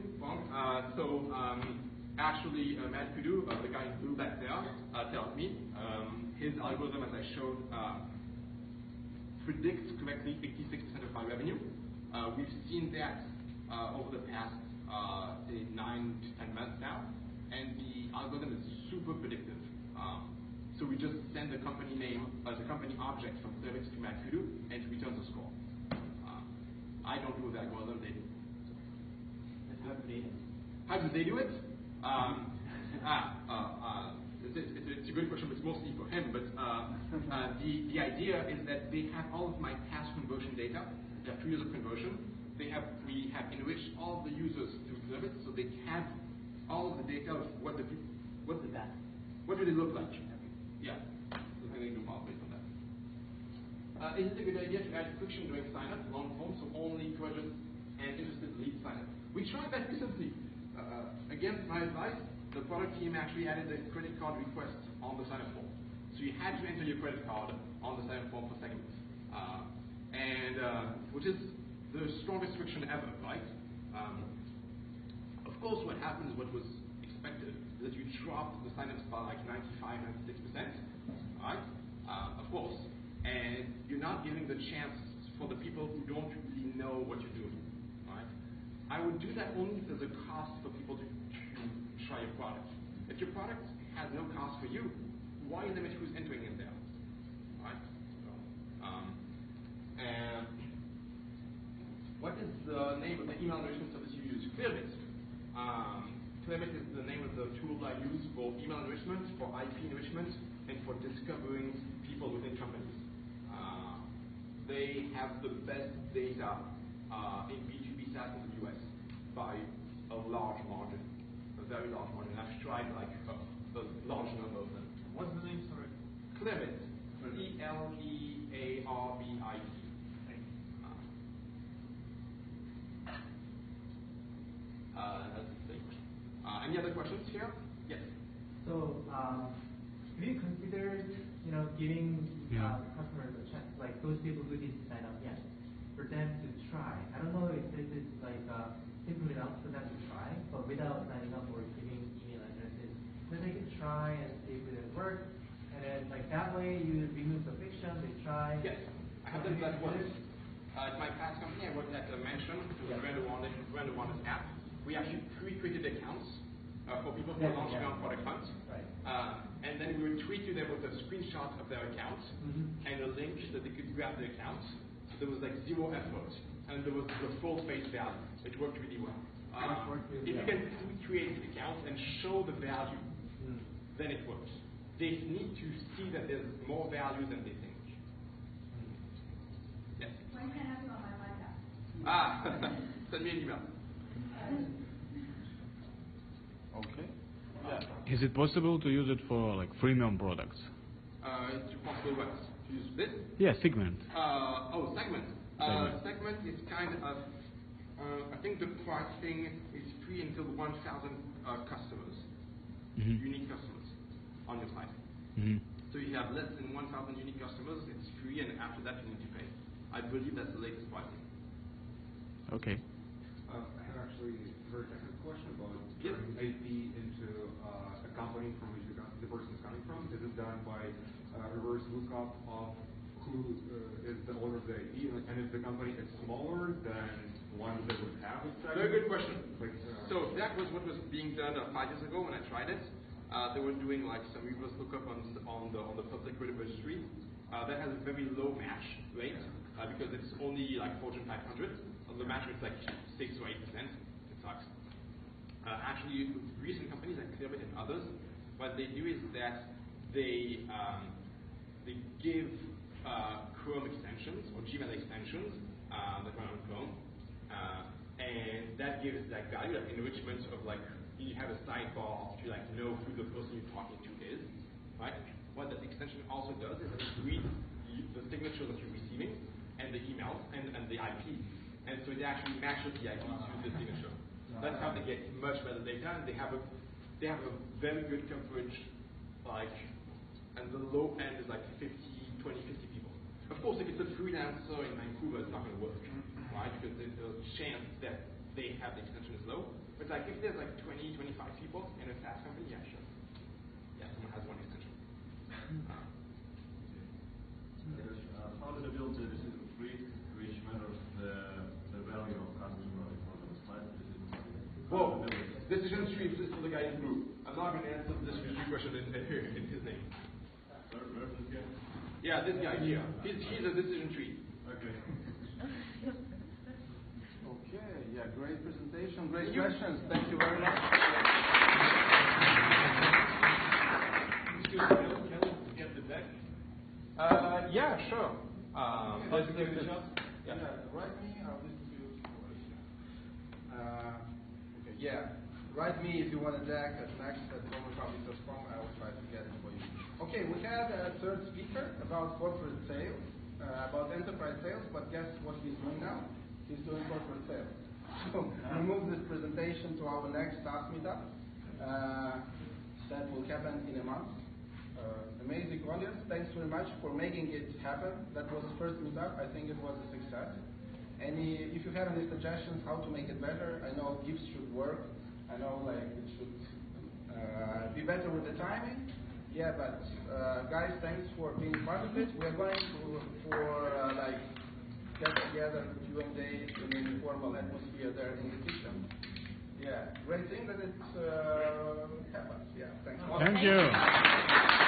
Actually, MadPedu, the guy in blue back there, tells me his algorithm, as I showed, predicts correctly 86% of my revenue. We've seen that over the past 9 to 10 months now, and the algorithm is super predictive. So we just send the company name as a company object from Service to MadPedu, and it returns a score. I don't do the algorithm, they do. How do they do it? It's a good question, but it's mostly for him. But the idea is that they have all of my past conversion data. They have 2 years of conversion. We have enriched all of the users through service, so they have all of the data of what do they look like? Yeah, so they do more based on that. Is it a good idea to add friction during sign-up, long form, so only courageous and interested leads sign up? We tried that recently. Against my advice, the product team actually added a credit card request on the sign-up form. So you had to enter your credit card on the sign-up form for Segment, which is the strongest friction ever, right? Of course, what happens, what was expected, is that you drop the sign-ups by like 95, 96%, right? Of course. And you're not giving the chance for the people who don't really know what you're doing, right? I would do that only if there's a cost for people to try your product. If your product has no cost for you, why limit who's entering in there? Right? So, and what is the name of the email enrichment service you use? Clearbit. Clearbit is the name of the tool I use for email enrichment, for IP enrichment, and for discovering people within companies. They have the best data in B2B SaaS in the US by a large margin, a very large margin. I've tried like a large number of them. What's the name, sorry? Clearbit. C-L-E-A-R-B-I-T. That's the thing. Any other questions here? Yes. So, have you considered, giving customers a chance, like those people who didn't sign up yet, for them to try? I don't know if this is like simple enough for them to try, but without signing up or giving email addresses, then they can try and see if it works, and then like that way you remove the friction. They try. Yes, I have done that once. At my past company, I worked at a mansion, the Brand Awareness app. We actually pre-created accounts for people who are launching on Product Hunt. Right. And then we would tweet to them with a screenshot of their account and a link so they could grab the account. So there was like zero effort, and there was the full face value. It worked really well. If you can create an account and show the value, then it works. They need to see that there's more value than they think. Yes? When can I have you on my podcast? Send me an email. Okay. Yeah. Is it possible to use it for like freemium products? It's possible what? To use this? Yeah, Segment. Segment. Segment is kind of, I think the pricing is free until 1,000 customers, unique customers on your site. So you have less than 1,000 unique customers, it's free, and after that you need to pay. I believe that's the latest pricing. Okay. I have actually a very technical question about turning IP into a company from which the person is coming from. Is it done by reverse lookup of who is the owner of the IP, and if the company is smaller than one that would have a segment? Very good question. So that was what was being done 5 years ago when I tried it. They were doing like some reverse lookup on the public registry. That has a very low match rate because it's only like Fortune 500. The match rate's like 6 or 8%. It sucks. Actually, recent companies like Clearbit and others, what they do is that they give Chrome extensions or Gmail extensions that run on Chrome, and that gives like value, like enrichment of like you have a sidebar to like know who the person you're talking to is, right? What that extension also does is it reads the signature that you're receiving and the emails and the IP. And so it actually matches the IP to the signature. That's how they get much better data, and they have a very good coverage, like, and the low end is like 20, 50 people. Of course, if it's a freelancer in Vancouver, it's not going to work, right? Because the chance that they have the extension is low. But like if there's like 20, 25 people in a SaaS company, yeah, sure. Yeah, someone has one extension. How do they build the decision tree which measures the value of customer on the slide? Whoa, decision tree is for the guy in blue. I'm not going to answer the decision tree question in his name. Where's this guy? Yeah, this guy here. He's a decision tree. Okay. Okay, yeah, great presentation, great questions. Thank you very much. Can we get the deck? Yeah, sure. Write me, I'll distribute. Okay, yeah. Write me if you want a deck at next@globalpublic.com. I will try to get it for you. Okay, we had a third speaker about corporate sales, about enterprise sales, but guess what he's doing now? He's doing corporate sales. So we move this presentation to our next SaaS Meetup. That will happen in a month. Amazing audience. Thanks very much for making it happen. That was the first meetup. I think it was a success. If you have any suggestions how to make it better, I know GIFs should work. I know like it should be better with the timing. Yeah, but guys, thanks for being part of it. We are going to get together for Q&A in an informal atmosphere there in the kitchen. Yeah, great thing that it happens. Yeah, thanks. Thank you.